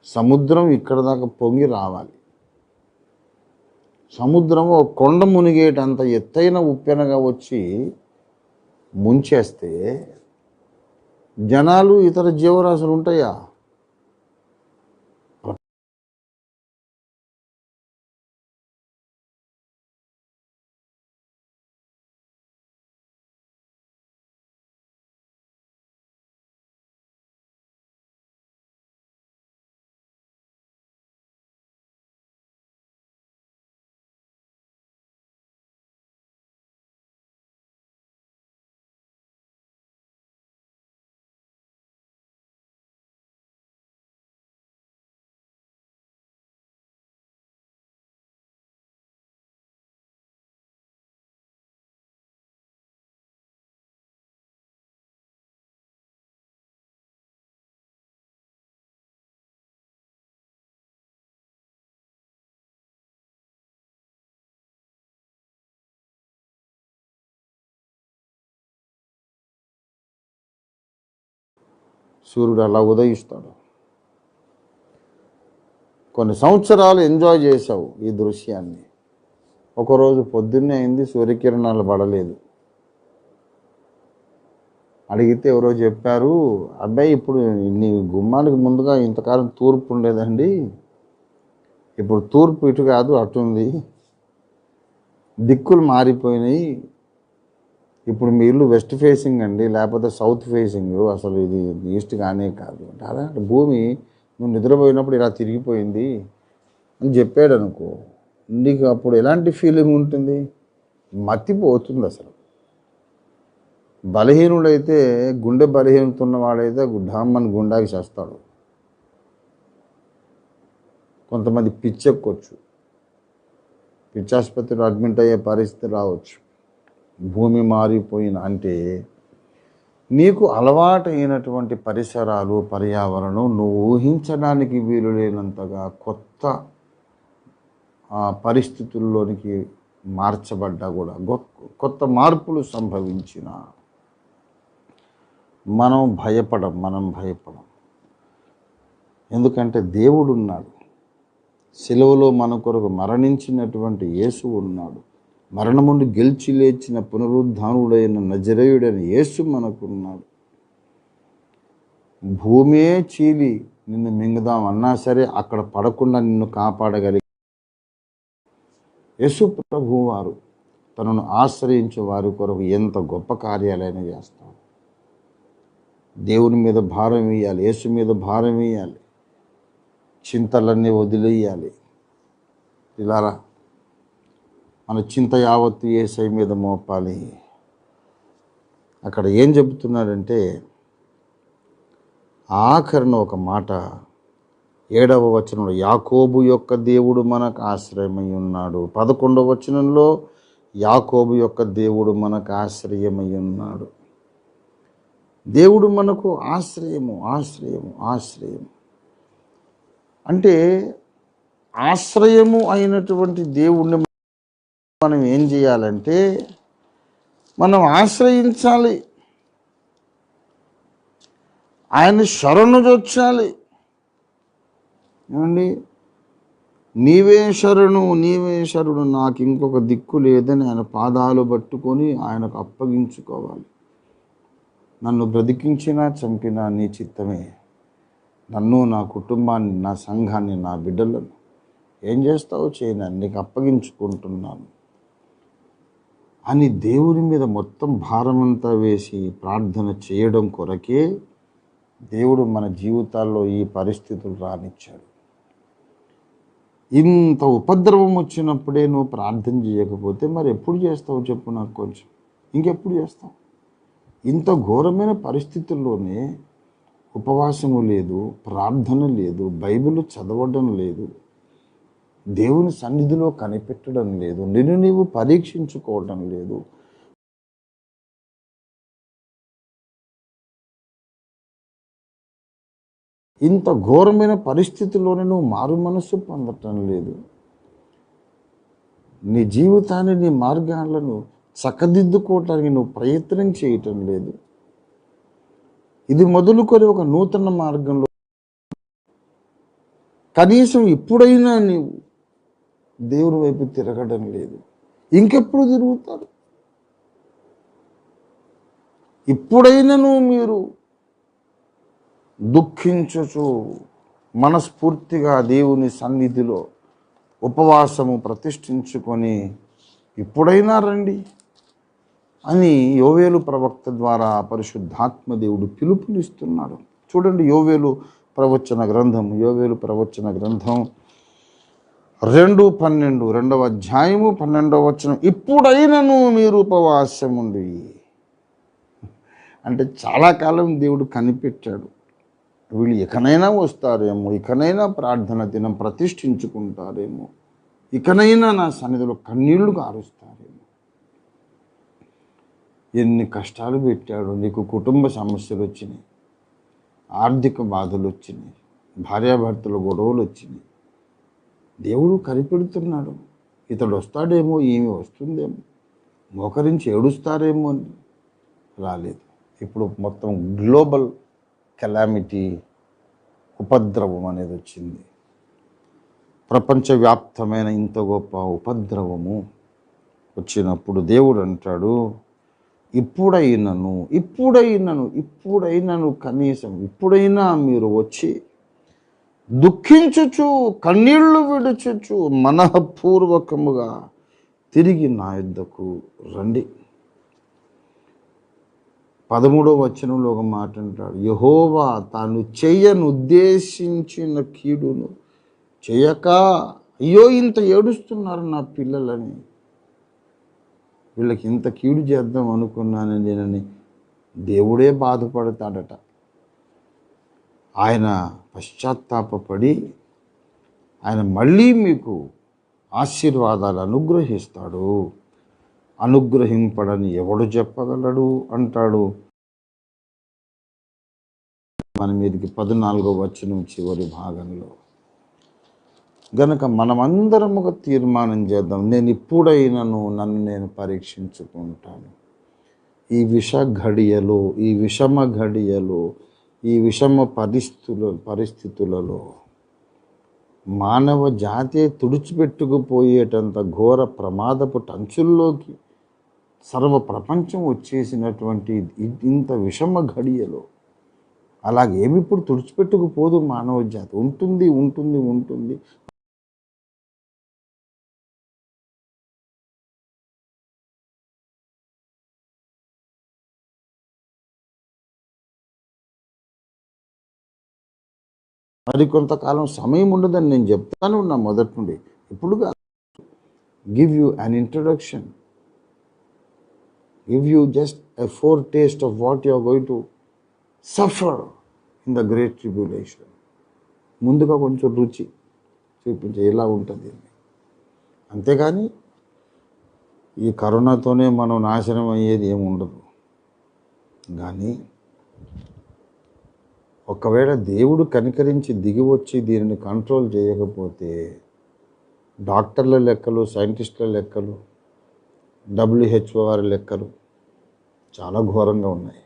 సముద్రం ఇక్కడ దాకా పొంగి రావాలి. సముద్రం ఒక కొండ మునిగేటంత ఎత్తైన ఉప్పెనగా వచ్చి ముంచేస్తే జనాలు, ఇతర జీవరాశులు ఉంటాయా? సూర్యుడు అలా ఉదయిస్తాడు. కొన్ని సంవత్సరాలు ఎంజాయ్ చేసావు ఈ దృశ్యాన్ని. ఒకరోజు పొద్దున్నే అయింది, సూర్యకిరణాలు పడలేదు. అడిగితే ఎవరో చెప్పారు, అబ్బాయి ఇప్పుడు నీ గుమ్మానికి ముందుగా ఇంతకాలం తూర్పు ఉండేదండి, ఇప్పుడు తూర్పు ఇటు కాదు అటు ఉంది, దిక్కులు మారిపోయినాయి, ఇప్పుడు మీ ఇల్లు వెస్ట్ ఫేసింగ్ అండి, లేకపోతే సౌత్ ఫేసింగ్, అసలు ఇది ఈస్ట్ కానే కాదు. అలాంటి భూమి నువ్వు నిద్రపోయినప్పుడు ఇలా తిరిగిపోయింది అని చెప్పాడు అనుకో, నీకు అప్పుడు ఎలాంటి ఫీలింగ్ ఉంటుంది? మతిపోతుంది అసలు. బలహీనుడైతే, గుండె బలహీనత ఉన్నవాడైతే ఢామ్మని గుండాకి చేస్తాడు. కొంతమంది పిచ్చెక్కొచ్చు, పిచ్చాసుపత్రిలో అడ్మిట్ అయ్యే పరిస్థితి రావచ్చు. భూమి మారిపోయిన అంటే నీకు అలవాటైనటువంటి పరిసరాలు, పర్యావరణం నువ్వు ఊహించడానికి వీలు లేనంతగా కొత్త పరిస్థితుల్లోనికి మార్చబడ్డా కూడా, కొత్త మార్పులు సంభవించిన మనం భయపడం. ఎందుకంటే దేవుడు ఉన్నాడు. సిలువలో మన కొరకు మరణించినటువంటి యేసు ఉన్నాడు. మరణమును గెలిచి లేచిన పునరుద్ధానుడైన నజరేయుడైన యేసు మనకున్నాడు. భూమే చీలి నిన్ను మింగుదాం అన్నా సరే అక్కడ పడకుండా నిన్ను కాపాడగలిగి యేసు ప్రభువు వారు తనను ఆశ్రయించే వారి కొరకు ఎంత గొప్ప కార్యాలైనా చేస్తాడు. దేవుని మీద భారం వేయాలి, యేసు మీద భారం వేయాలి, చింతలన్నీ వదిలేయాలి. ఇలారా మన చింత యావత్తు యేసయ్య మీద మోపాలి. అక్కడ ఏం చెబుతున్నాడంటే, ఆఖరణ ఒక మాట 7వ వచనంలో యాకోబు యొక్క దేవుడు మనకు ఆశ్రయమై ఉన్నాడు. 11వ వచనంలో యాకోబు యొక్క దేవుడు మనకు ఆశ్రయమై ఉన్నాడు. దేవుడు మనకు ఆశ్రయము అంటే ఆశ్రయము అయినటువంటి దేవుణ్ణి మనం ఏం చేయాలంటే మనం ఆశ్రయించాలి, ఆయన శరణు జొచ్చాలి. ఏమండి, నీవే శరణు నీవే శరణు, నాకు ఇంకొక దిక్కు లేదని ఆయన పాదాలు పట్టుకొని ఆయనకు అప్పగించుకోవాలి. నన్ను బ్రతికించినా చంపినా నీ చిత్తమే, నన్ను, నా కుటుంబాన్ని, నా సంఘాన్ని, నా బిడ్డలను ఏం చేస్తావో చేయను, నీకు అప్పగించుకుంటున్నాను అని దేవుని మీద మొత్తం భారమంతా వేసి ప్రార్థన చేయడం కొరకే దేవుడు మన జీవితాల్లో ఈ పరిస్థితులు రానిచ్చాడు. ఇంత ఉపద్రవం వచ్చినప్పుడే నువ్వు ప్రార్థన చేయకపోతే మరి ఎప్పుడు చేస్తావు చెప్పు నాకు కొంచెం, ఇంకెప్పుడు చేస్తావు? ఇంత ఘోరమైన పరిస్థితుల్లోనే ఉపవాసము లేదు, ప్రార్థన లేదు, బైబిల్ చదవడం లేదు, దేవుని సన్నిధిలో కనిపెట్టడం లేదు, నిన్ను నీవు పరీక్షించుకోవడం లేదు. ఇంత ఘోరమైన పరిస్థితుల్లోనే నువ్వు మారు మనస్సు పొందటం లేదు. నీ జీవితాన్ని, నీ మార్గాలను చక్కదిద్దుకోవటానికి నువ్వు ప్రయత్నం చేయటం లేదు. ఇది మొదలుకొని ఒక నూతన మార్గంలో కనీసం ఇప్పుడైనా నీవు దేవుని వైపు తిరగడం లేదు. ఇంకెప్పుడు తిరుగుతారు? ఇప్పుడైనాను మీరు దుఃఖించుచు మనస్ఫూర్తిగా దేవుని సన్నిధిలో ఉపవాసము ప్రతిష్ఠించుకొని ఇప్పుడైనా రండి అని యోవేలు ప్రవక్త ద్వారా పరిశుద్ధాత్మ దేవుడు పిలుపునిస్తున్నాడు. చూడండి, యోవేలు ప్రవచన గ్రంథం 2:12, 2వ అధ్యాయము 12వ వచనం. ఇప్పుడైనను మీరు ఉపవాసముండి. అంటే చాలా కాలం దేవుడు కనిపెట్టాడు, వీళ్ళు ఇకనైనా వస్తారేమో, ఇకనైనా ప్రార్థన దినం ప్రతిష్ఠించుకుంటారేమో, ఇకనైనా నా సన్నిధిలో కన్నీళ్లు కారుస్తారేమో. ఎన్ని కష్టాలు పెట్టాడు, నీకు కుటుంబ సమస్యలు వచ్చినాయి, ఆర్థిక బాధలు వచ్చినాయి, భార్యాభర్తల గొడవలు వచ్చినాయి. దేవుడు కనిపెడుతున్నాడు, ఇతడు వస్తాడేమో, ఈమె వస్తుందేమో, మోకరించి ఏడుస్తారేమో అని. రాలేదు. ఇప్పుడు మొత్తం గ్లోబల్ కెలామిటీ, ఉపద్రవం అనేది వచ్చింది. ప్రపంచవ్యాప్తమైన ఇంత గొప్ప ఉపద్రవము వచ్చినప్పుడు దేవుడు అంటాడు, ఇప్పుడైనను కనీసం ఇప్పుడైనా మీరు వచ్చి దుఃఖించుచు కన్నీళ్లు విడుచుచు మనఃపూర్వకముగా తిరిగి నా యుద్ధకు రండి. 13వ వచనంలో ఒక మాట అంటాడు, యెహోవా తాను ఉద్దేశించిన కీడును చేయక, అయ్యో ఇంత ఏడుస్తున్నారు నా పిల్లలని, వీళ్ళకి ఇంత కీడు చేద్దాం అనుకున్నాను నేనని దేవుడే బాధపడతాడట. ఆయన పశ్చాత్తాపడి ఆయన మళ్ళీ మీకు ఆశీర్వాదాలు అనుగ్రహిస్తాడు. అనుగ్రహింపడని ఎవడు చెప్పగలడు అంటాడు. మన మీదకి 14వ వచనం చివరి భాగంలో. గనక మనమందరం ఒక తీర్మానం చేద్దాం, నేను ఇప్పుడైనాను నన్ను నేను పరీక్షించుకుంటాను. ఈ విషమ ఘడియలు, ఈ విషమ పరిస్థితులలో మానవ జాతే తుడిచిపెట్టుకుపోయేటంత ఘోర ప్రమాదపు టంచుల్లోకి సర్వ ప్రపంచం వచ్చేసినటువంటి ఇంత విషమ ఘడియలో అలాగేమి ఇప్పుడు తుడిచిపెట్టుకుపోదు మానవ జాతి. ఉంటుంది. మరి కొంతకాలం సమయం ఉండదని నేను చెప్తాను నా మొదటి నుండి. ఇప్పుడు give you an introduction, give you just a foretaste of what you are going to suffer in the great tribulation. ముందుగా కొంచెం రుచి చూపించే ఎలా ఉంటుంది. అంతేగాని ఈ కరోనాతోనే మనం నాశనం అయ్యేది ఏమి ఉండదు. కానీ ఒకవేళ దేవుడు కనికరించి దిగి వచ్చి దీనిని కంట్రోల్ చేయకపోతే డాక్టర్ల లెక్కలు, సైంటిస్టుల లెక్కలు, WHO వారి లెక్కలు చాలా ఘోరంగా ఉన్నాయి.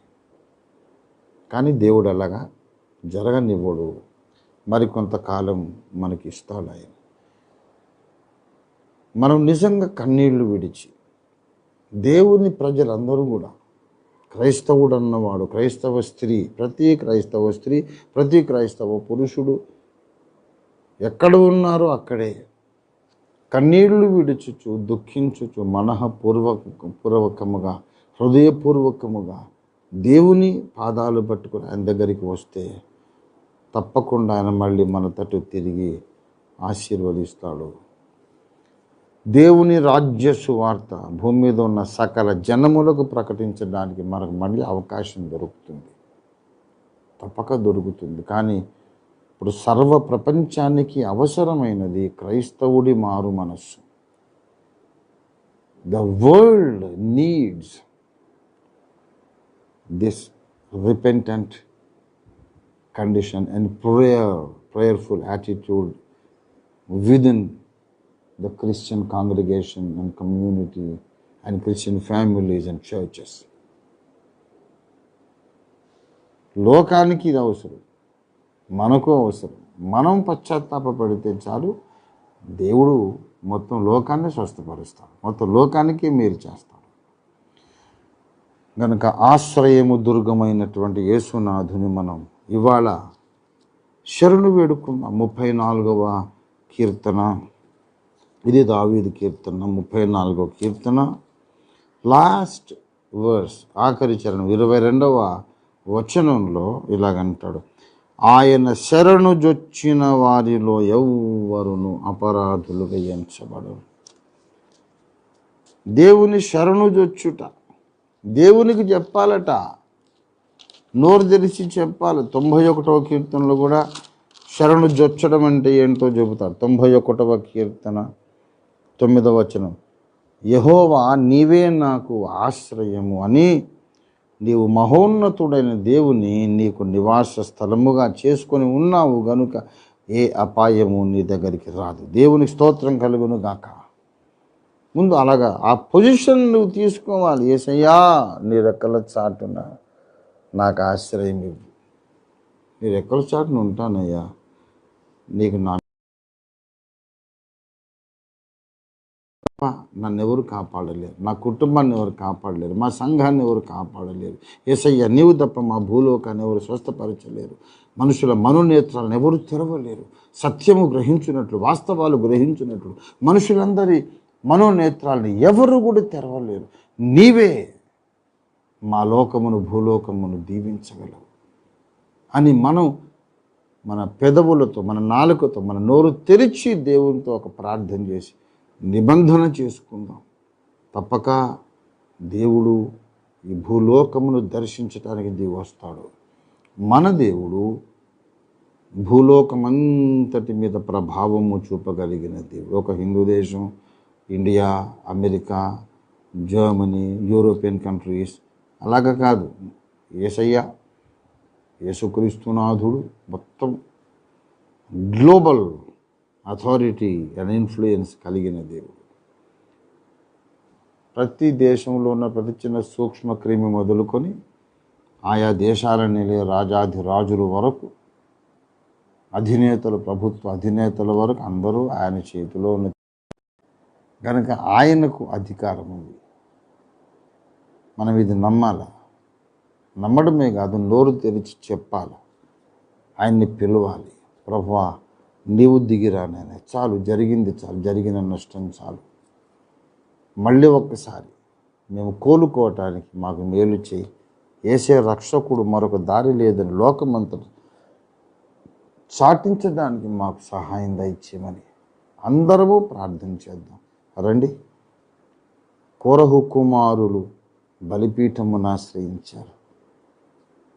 కానీ దేవుడు అలాగా జరగనివ్వడు. మరికొంతకాలం మనకి ఇస్తాడు ఆయన. మనం నిజంగా కన్నీళ్లు విడిచి దేవుని ప్రజలందరూ కూడా, క్రైస్తవుడు అన్నవాడు, క్రైస్తవ స్త్రీ, ప్రతి క్రైస్తవ పురుషుడు ఎక్కడ ఉన్నారో అక్కడే కన్నీళ్లు విడుచుచు దుఃఖించుచు పూర్వకముగా హృదయపూర్వకముగా దేవుని పాదాలు పట్టుకుని ఆయన దగ్గరికి వస్తే తప్పకుండా ఆయన మళ్ళీ మన తట్టు తిరిగి ఆశీర్వదిస్తాడు. దేవుని రాజ్య సువార్త భూమి మీద ఉన్న సకల జనములకు ప్రకటించడానికి మనకు మళ్ళీ అవకాశం దొరుకుతుంది, తప్పక దొరుకుతుంది. కానీ ఇప్పుడు సర్వ ప్రపంచానికి అవసరమైనది క్రైస్తవుడి మారు మనస్సు. The world needs this repentant condition and prayerful attitude within the Christian congregation and community and Christian families and churches. లోకానికి ఇది అవసరం, మనకు అవసరం. మనం పశ్చాత్తాపడితే చాలు, దేవుడు మొత్తం లోకాన్ని స్వస్థపరుస్తాడు, మొత్తం లోకానికి మేలు చేస్తాడు. కనుక ఆశ్రయము దుర్గమైనటువంటి యేసునాథుని మనం ఇవాళ శరణు వేడుకున్నాం. 34వ కీర్తన, ఇది దావీదు కీర్తన, 34వ కీర్తన లాస్ట్ వర్స్, ఆఖరి చరణం 22వ వచనంలో ఇలాగంటాడు, ఆయన శరణు జొచ్చిన వారిలో ఎవ్వరును అపరాధులుగా ఎంచబడరు. దేవుని శరణు జొచ్చుట, దేవునికి చెప్పాలట, నోరు తెరిచి చెప్పాలి. 91వ కీర్తనలో కూడా శరణు జొచ్చడం అంటే ఏంటో చెబుతారు. 91వ కీర్తన 9వ వచనం, యెహోవా నీవే నాకు ఆశ్రయము అని నీవు మహోన్నతుడైన దేవుని నీకు నివాస స్థలముగా చేసుకొని ఉన్నావు గనుక ఏ అపాయము నీ దగ్గరికి రాదు. దేవునికి స్తోత్రం కలుగును గాక. ముందు అలాగా ఆ పొజిషన్ నువ్వు తీసుకోవాలి. యేసయ్యా నీ రెక్కల చాటున నాకు ఆశ్రయం ఇవ్వు, నీ రెక్కల చాటున ఉంటానయ్యా, నీకు నన్ను ఎవరు కాపాడలేరు, నా కుటుంబాన్ని ఎవరు కాపాడలేరు, మా సంఘాన్ని ఎవరు కాపాడలేరు. యేసయ్య నీవు తప్ప మా భూలోకాన్ని ఎవరు స్వస్థపరచలేరు, మనుషుల మనోనేత్రాలను ఎవరు తెరవలేరు. సత్యము గ్రహించినట్లు, వాస్తవాలు గ్రహించినట్లు మనుషులందరి మనోనేత్రాలను ఎవరు కూడా తెరవలేరు. నీవే మా లోకమును భూలోకమును దీవించగలవు అని మనం మన పెదవులతో, మన నాలుకతో, మన నోరు తెరిచి దేవునితో ఒక ప్రార్థన చేసి నిబంధన చేసుకుందాం. తప్పక దేవుడు ఈ భూలోకమును దర్శించడానికి దిగి వస్తాడు. మన దేవుడు భూలోకమంతటి మీద ప్రభావము చూపగలిగిన దేవుడు. ఒక హిందూ దేశం, India, America, Germany, European countries అలాగా కాదు. యేసయ్య, యేసుక్రీస్తునాథుడు మొత్తం గ్లోబల్ అథారిటీ అండ్ ఇన్ఫ్లుయెన్స్ కలిగిన దేవుడు. ప్రతి దేశంలో ఉన్న ప్రతి చిన్న సూక్ష్మ క్రిమి మొదలుకొని ఆయా దేశాల నిలయ రాజాధి రాజుల వరకు, అధినేతలు, ప్రభుత్వ అధినేతల వరకు అందరూ ఆయన చేతిలో ఉన్న కనుక ఆయనకు అధికారం ఉంది. మనం ఇది నమ్మాల, నమ్మడమే కాదు, నోరు తెరిచి చెప్పాలి, ఆయన్ని పిలవాలి. ప్రభువా నీవు దిగిరా నాయనా, చాలు, జరిగింది చాలు, జరిగిన నష్టం చాలు, మళ్ళీ ఒక్కసారి మేము కోలుకోవటానికి మాకు మేలు చేయి. యేసే రక్షకుడు, మరొక దారి లేదని లోకమంతట చాటించడానికి మాకు సహాయం దయచేయమని అందరము ప్రార్థన చేద్దాం. రండి. కోరహు కుమారులు బలిపీఠమును ఆశ్రయించారు,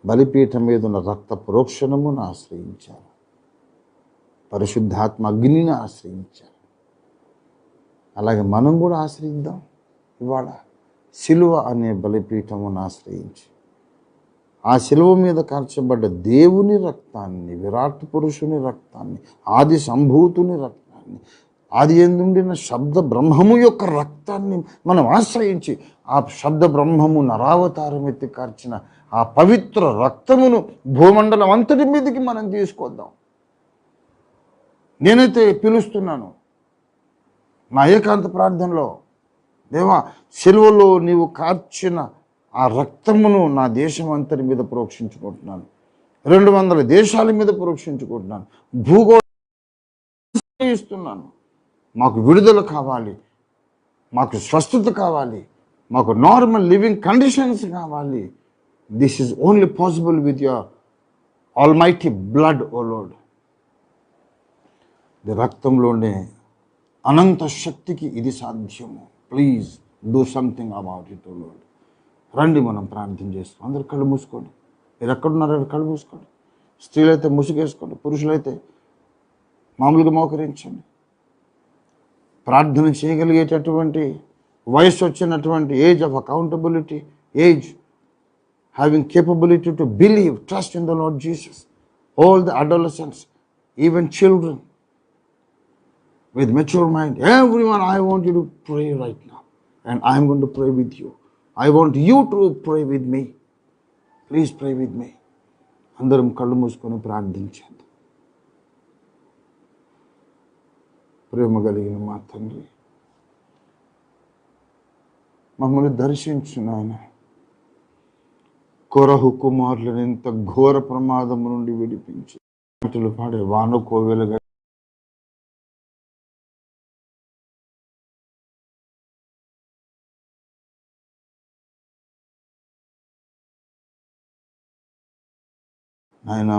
బలిపీఠం మీద ఉన్న రక్త ప్రోక్షణమును ఆశ్రయించారు, పరిశుద్ధాత్మ అగ్నిని ఆశ్రయించారు. అలాగే మనం కూడా ఆశ్రయిద్దాం. ఇవాళ సిలువ అనే బలిపీఠమును ఆశ్రయించి ఆ సిలువ మీద కార్చబడ్డ దేవుని రక్తాన్ని, విరాట్ పురుషుని రక్తాన్ని, ఆది సంభూతుని రక్తాన్ని, ఆది ఎందుండిన శబ్ద బ్రహ్మము యొక్క రక్తాన్ని మనం ఆశ్రయించి ఆ శబ్ద బ్రహ్మము నరావతారం ఎత్తి కార్చిన ఆ పవిత్ర రక్తమును భూమండలం అంతటి మీదకి మనం తీసుకొద్దాం. నేనైతే పిలుస్తున్నాను నా ఏకాంత ప్రార్థనలో, దేవా సిలువలో నీవు కార్చిన ఆ రక్తమును నా దేశం అంతటి మీద ప్రోక్షించుకుంటున్నాను, 200 దేశాల మీద ప్రోక్షించుకుంటున్నాను, భూగోళం ఇస్తున్నాను. మాకు విడుదల కావాలి, మాకు స్వస్థత కావాలి, మాకు నార్మల్ లివింగ్ కండిషన్స్ కావాలి. This is only possible with your almighty blood, O Lord. రక్తంలోనే అనంత శక్తికి ఇది సాధ్యము. Please do something about it, O Lord. రండి మనం ప్రార్థన చేస్తాం. అందరు కళ్ళు మూసుకోండి. మీరు ఎక్కడున్నారో కళ్ళు మూసుకోండి. స్త్రీలైతే ముసుగేసుకోండి, పురుషులైతే మామూలుగా మోకరించండి. ప్రార్థన చేయగలిగేటటువంటి వయసు వచ్చినటువంటి age of accountability, age having capability to believe, trust in the Lord Jesus. All the adolescents, even children with mature mind, everyone, I want you to pray right now, and I am going to pray with you. I want you to pray with me. Please pray with me. అందరం కళ్ళు మూసుకొని ప్రార్థించండి. ప్రేమ కలిగిన మా తండ్రి, మమ్మల్ని దర్శించు నాయన. కొరహు కుమారులను ఎంత ఘోర ప్రమాదము నుండి విడిపించి పాటలు పాడే వాన కోవెలుగా ఆయన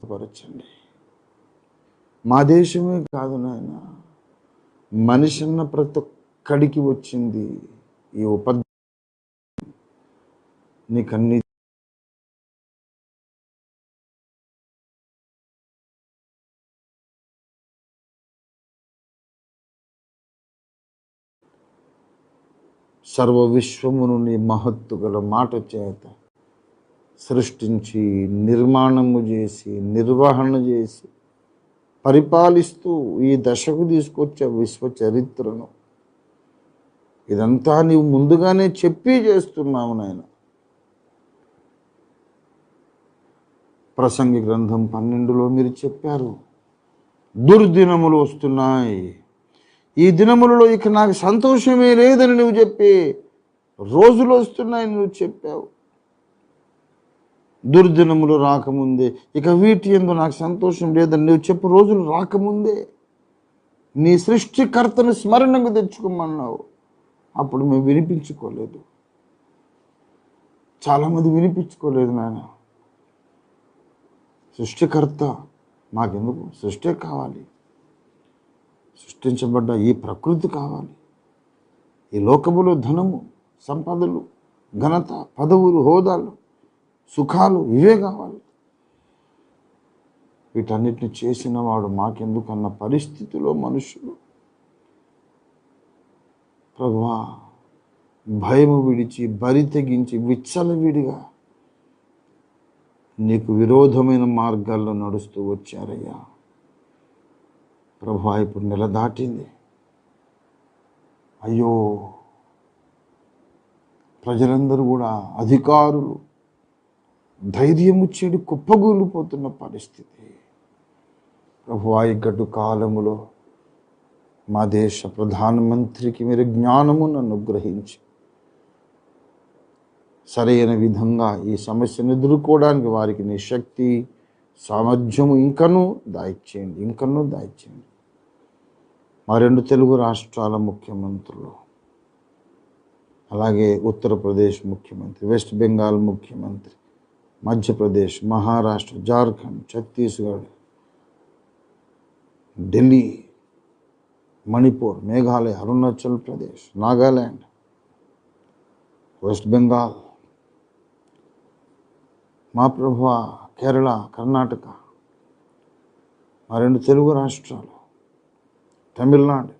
పరచండి. మా దేశమే కాదు నాయన, మనిషి అన్న ప్రతి ఒక్కడికి వచ్చింది ఈ నీకన్నీ సర్వ విశ్వమును నీ మహత్తు గల మాట చేత సృష్టించి, నిర్మాణము చేసి, నిర్వహణ చేసి, పరిపాలిస్తూ ఈ దశకు తీసుకొచ్చే విశ్వ చరిత్రను ఇదంతా నీవు ముందుగానే చెప్పి చేస్తున్నావు నాయన. ప్రసంగి గ్రంథం 12లో మీరు చెప్పారు, దుర్దినములు వస్తున్నాయి, ఈ దినములలో ఇక నాకు సంతోషమే లేదని నువ్వు చెప్పి రోజులు వస్తున్నాయని నువ్వు చెప్పావు. దుర్దినములు రాకముందే, ఇక వీటి యందు నాకు సంతోషం లేదని నువ్వు చెప్పు రోజులు రాకముందే నీ సృష్టికర్తను స్మరణకు తెచ్చుకోమన్నావు. అప్పుడు మేము వినిపించుకోలేదు. చాలామంది వినిపించుకోలేదు నాయన. సృష్టికర్త మాకెందుకు? సృష్టి కావాలి, సృష్టించబడ్డ ఈ ప్రకృతి కావాలి, ఈ లోకములో ధనము, సంపదలు, ఘనత, పదవులు, హోదాలు, సుఖాలు ఇవే కావాలి. వీటన్నిటిని చేసిన వాడు మాకెందుకన్న పరిస్థితిలో మనుషులు ప్రభువా భయము విడిచి, బరి తెగించి, విచ్చలవిడిగా నీకు విరోధమైన మార్గాల్లో నడుస్తూ వచ్చారయ్యా. ప్రభువా ఇప్పుడు నెల దాటింది. అయ్యో, ప్రజలందరూ కూడా, అధికారులు ధైర్యము చెడు కుప్పగూలిపోతున్న పరిస్థితి. ప్రభువా ఈ గడ్డు కాలములో మా దేశ ప్రధానమంత్రికి మీరు జ్ఞానమును అనుగ్రహించి సరైన విధంగా ఈ సమస్యను ఎదుర్కోవడానికి వారికి నీ శక్తి, సామర్థ్యము ఇంకనూ దాయిచేయండి. మా 2 తెలుగు రాష్ట్రాల ముఖ్యమంత్రులు, అలాగే ఉత్తరప్రదేశ్ ముఖ్యమంత్రి, వెస్ట్ బెంగాల్ ముఖ్యమంత్రి, మధ్యప్రదేశ్, మహారాష్ట్ర, జార్ఖండ్, ఛత్తీస్గఢ్, ఢిల్లీ, మణిపూర్, మేఘాలయ, అరుణాచల్ ప్రదేశ్, నాగాల్యాండ్, వెస్ట్ బెంగాల్, మా ప్రభువ కేరళ, కర్ణాటక, మా 2 తెలుగు రాష్ట్రాలు, తమిళనాడు,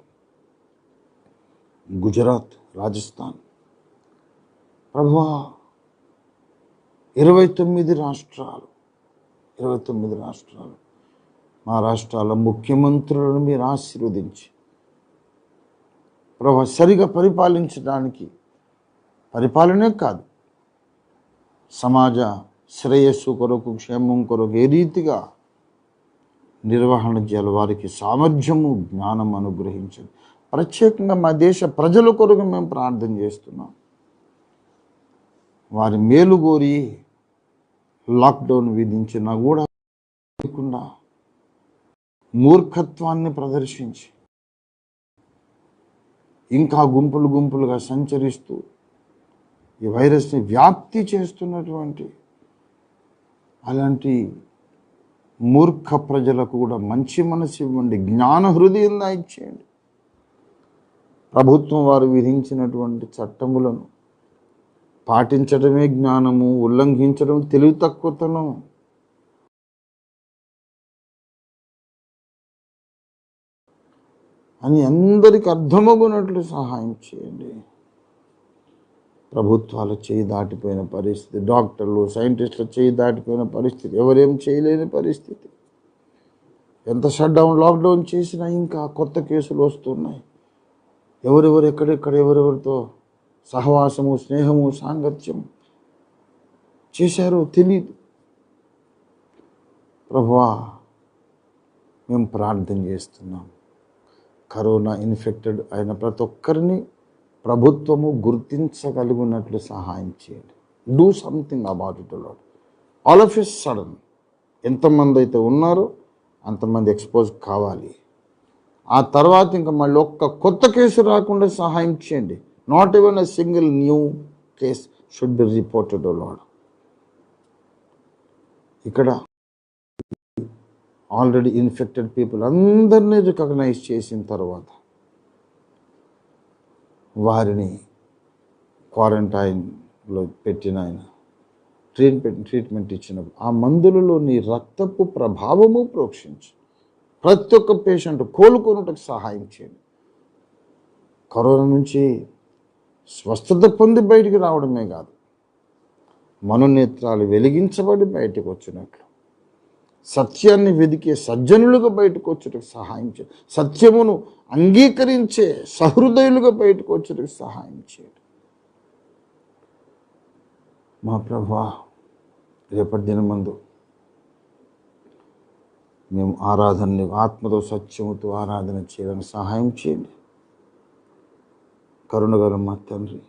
గుజరాత్, రాజస్థాన్, ప్రభువా 29 రాష్ట్రాలు, మా రాష్ట్రాల ముఖ్యమంత్రులను మీరు ఆశీర్వదించి ప్రభు సరిగా పరిపాలించడానికి, పరిపాలనే కాదు, సమాజ శ్రేయస్సు కొరకు, క్షేమం కొరకు ఏ రీతిగా నిర్వహణ చేయాలి, వారికి సామర్థ్యము, జ్ఞానం అనుగ్రహించండి. ప్రత్యేకంగా మా దేశ ప్రజల కొరకు మేము ప్రార్థన చేస్తున్నాం. వారి మేలు కోరి లాక్డౌన్ విధించినా కూడా లేకుండా మూర్ఖత్వాన్ని ప్రదర్శించి ఇంకా గుంపులు గుంపులుగా సంచరిస్తూ ఈ వైరస్ని వ్యాప్తి చేస్తున్నటువంటి అలాంటి మూర్ఖ ప్రజలకు కూడా మంచి మనసు ఇవ్వండి, జ్ఞాన హృదయం ఇచ్చేయండి. ప్రభుత్వం వారు విధించినటువంటి చట్టములను పాటించడమే జ్ఞానము, ఉల్లంఘించడం తెలివి తక్కువతనం. అని అందరికి అర్థమగునట్లు సహాయం చేయండి. ప్రభుత్వాలు చేయి దాటిపోయిన పరిస్థితి, డాక్టర్లు, సైంటిస్టులు చేయి దాటిపోయిన పరిస్థితి, ఎవరేం చేయలేని పరిస్థితి. ఎంత షట్డౌన్, లాక్డౌన్ చేసినా ఇంకా కొత్త కేసులు వస్తున్నాయి. ఎవరెవరు ఎక్కడెక్కడ ఎవరెవరితో సహవాసము, స్నేహము, సాంగత్యం చేశారో తెలియదు. ప్రభువా, మేము ప్రార్థన చేస్తున్నాం. కరోనా ఇన్ఫెక్టెడ్ అయిన ప్రతి ఒక్కరిని ప్రభుత్వము గుర్తించగలిగినట్లు సహాయం చేయండి. Do something about it lord. All of a sudden ఎంతమంది అయితే ఉన్నారో అంతమంది ఎక్స్పోజ్ కావాలి. ఆ తర్వాత ఇంకా మళ్ళీ ఒక్క కొత్త కేసు రాకుండా సహాయం చేయండి. Not even a single new case should be reported O Lord. ఇక్కడ ఆల్రెడీ ఇన్ఫెక్టెడ్ పీపుల్ అందరినీ రికగ్నైజ్ చేసిన తర్వాత వారిని క్వారంటైన్లో పెట్టిన ఆయన ట్రీట్మెంట్ ఇచ్చినప్పుడు ఆ మందులలో నీ రక్తపు ప్రభావము ప్రోక్షించు. ప్రతి ఒక్క పేషెంట్ కోలుకొనుటకు సహాయం చేయండి. కరోనా నుంచి స్వస్థత పొంది బయటికి రావడమే కాదు, మనోనేత్రాలు వెలిగించబడి బయటకు వచ్చినట్లు సత్యాన్ని వెదికే సజ్జనులుగా బయటకు వచ్చేటకు సహాయం చేయండి. సత్యమును అంగీకరించే సహృదయులుగా బయటకు వచ్చేటకు సహాయం చేయండి. మా ప్రభువా, రేపటి దినమందు మేము ఆరాధనని ఆత్మతో సత్యముతో ఆరాధన చేయడానికి సహాయం చేయండి. కరుణగల మా తండ్రి,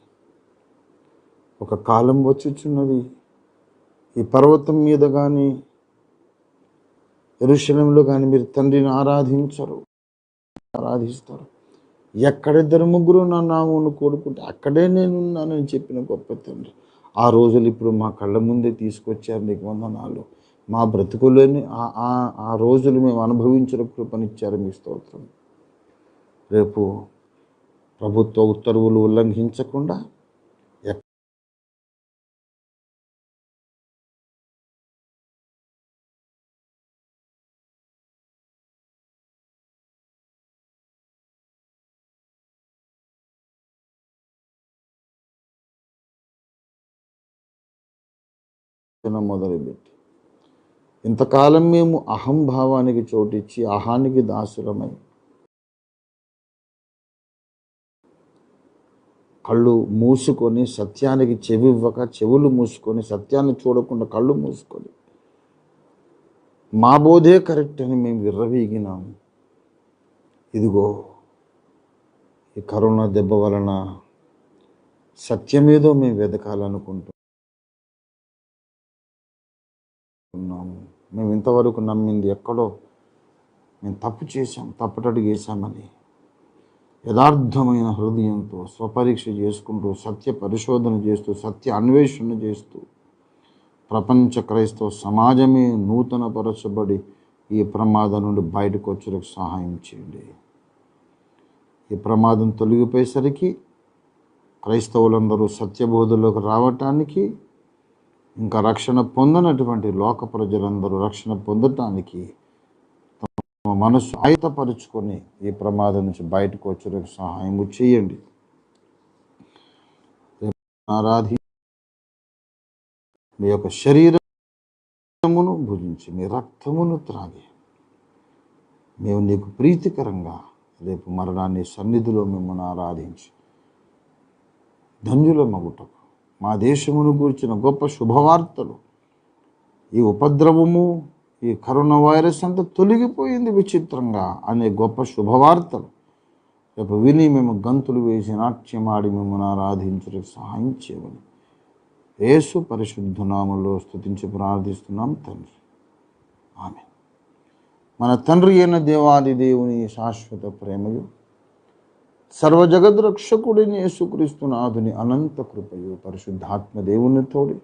ఒక కాలం వచ్చుచున్నది, ఈ పర్వతం మీద కానీ యెరూషలేములో కానీ మీరు తండ్రిని ఆరాధిస్తారు. ఎక్కడిద్దరు ముగ్గురు నా నామమును కూడుకుంటే అక్కడే నేనున్నానని చెప్పిన గొప్ప తండ్రి, ఆ రోజులు ఇప్పుడు మా కళ్ళ ముందే తీసుకొచ్చారు. నీకు వందనాలు. మా బ్రతుకులోని ఆ రోజులు మేము అనుభవించిన కృపనిచ్చారు. మీ స్తోత్రం. రేపు ప్రభుత్వ ఉత్తర్వులు ఉల్లంఘించకుండా మొదలుపెట్టి ఇంతకాలం మేము అహంభావానికి చోటిచ్చి అహానికి దాసులమై కళ్ళు మూసుకొని సత్యానికి చెవివ్వక, చెవులు మూసుకొని సత్యాన్ని చూడకుండా కళ్ళు మూసుకొని మా బోధే కరెక్ట్ అని మేము విర్రవీగినాము. ఇదిగో ఈ కరోనా దెబ్బ వలన సత్యమేదో మేము వెతకాలనుకుంటున్నాము. మేము ఇంతవరకు నమ్మింది ఎక్కడో మేము తప్పు చేశాం, తప్పటడుగు వేశామని యథార్థమైన హృదయంతో స్వపరీక్ష చేసుకుంటూ, సత్య పరిశోధన చేస్తూ, సత్య అన్వేషణ చేస్తూ ప్రపంచ క్రైస్తవ సమాజమే నూతనపరచబడి ఈ ప్రమాదం నుండి బయటకు వచ్చేందుకు సహాయం చేయండి. ఈ ప్రమాదం తొలగిపోయేసరికి క్రైస్తవులందరూ సత్యబోధలోకి రావటానికి, ఇంకా రక్షణ పొందనటువంటి లోక ప్రజలందరూ రక్షణ పొందటానికి తమ మనసు ఆయతపరుచుకొని ఈ ప్రమాదం నుంచి బయటకు వచ్చేందుకు సహాయం చేయండి. ఆరాధి మీ యొక్క శరీరమును భుజించి మీ రక్తమును త్రాగి మేము నీకు ప్రీతికరంగా రేపు మరణాన్ని సన్నిధిలో మిమ్మల్ని ఆరాధించి ధన్యుల మగుటకు మా దేశమును గూర్చిన గొప్ప శుభవార్తలు, ఈ ఉపద్రవము, ఈ కరోనా వైరస్ అంతా తొలగిపోయింది విచిత్రంగా అనే గొప్ప శుభవార్తలు రేపు విని మేము గంతులు వేసి నాట్యమాడి మిమ్మల్ని ఆరాధించడానికి సహాయం చేయమని యేసు పరిశుద్ధ నామములో స్తుతించి ప్రార్థిస్తున్నాం తండ్రి, ఆమేన్. మన తండ్రి అయిన దేవాది దేవుని శాశ్వత ప్రేమయు, సర్వజగద్రక్షకుడిని యేసుక్రీస్తు నాథుని అనంత కృపయు, పరిశుద్ధాత్మ దేవుని తోడి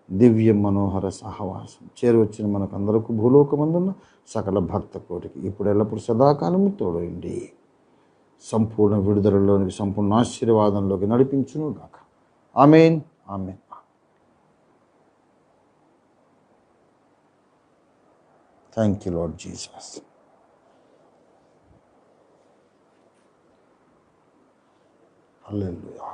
దివ్య మనోహర సహవాసం చేరువచ్చిన మనకందరకు భూలోకమందున్న సకల భక్త కోటికి ఇప్పుడు ఎల్లప్పుడు సదాకాలము తోడండి. సంపూర్ణ విడుదలలోనికి, సంపూర్ణ ఆశీర్వాదంలోకి నడిపించును గాక. Amen, amen. Thank you Lord Jesus. Hallelujah.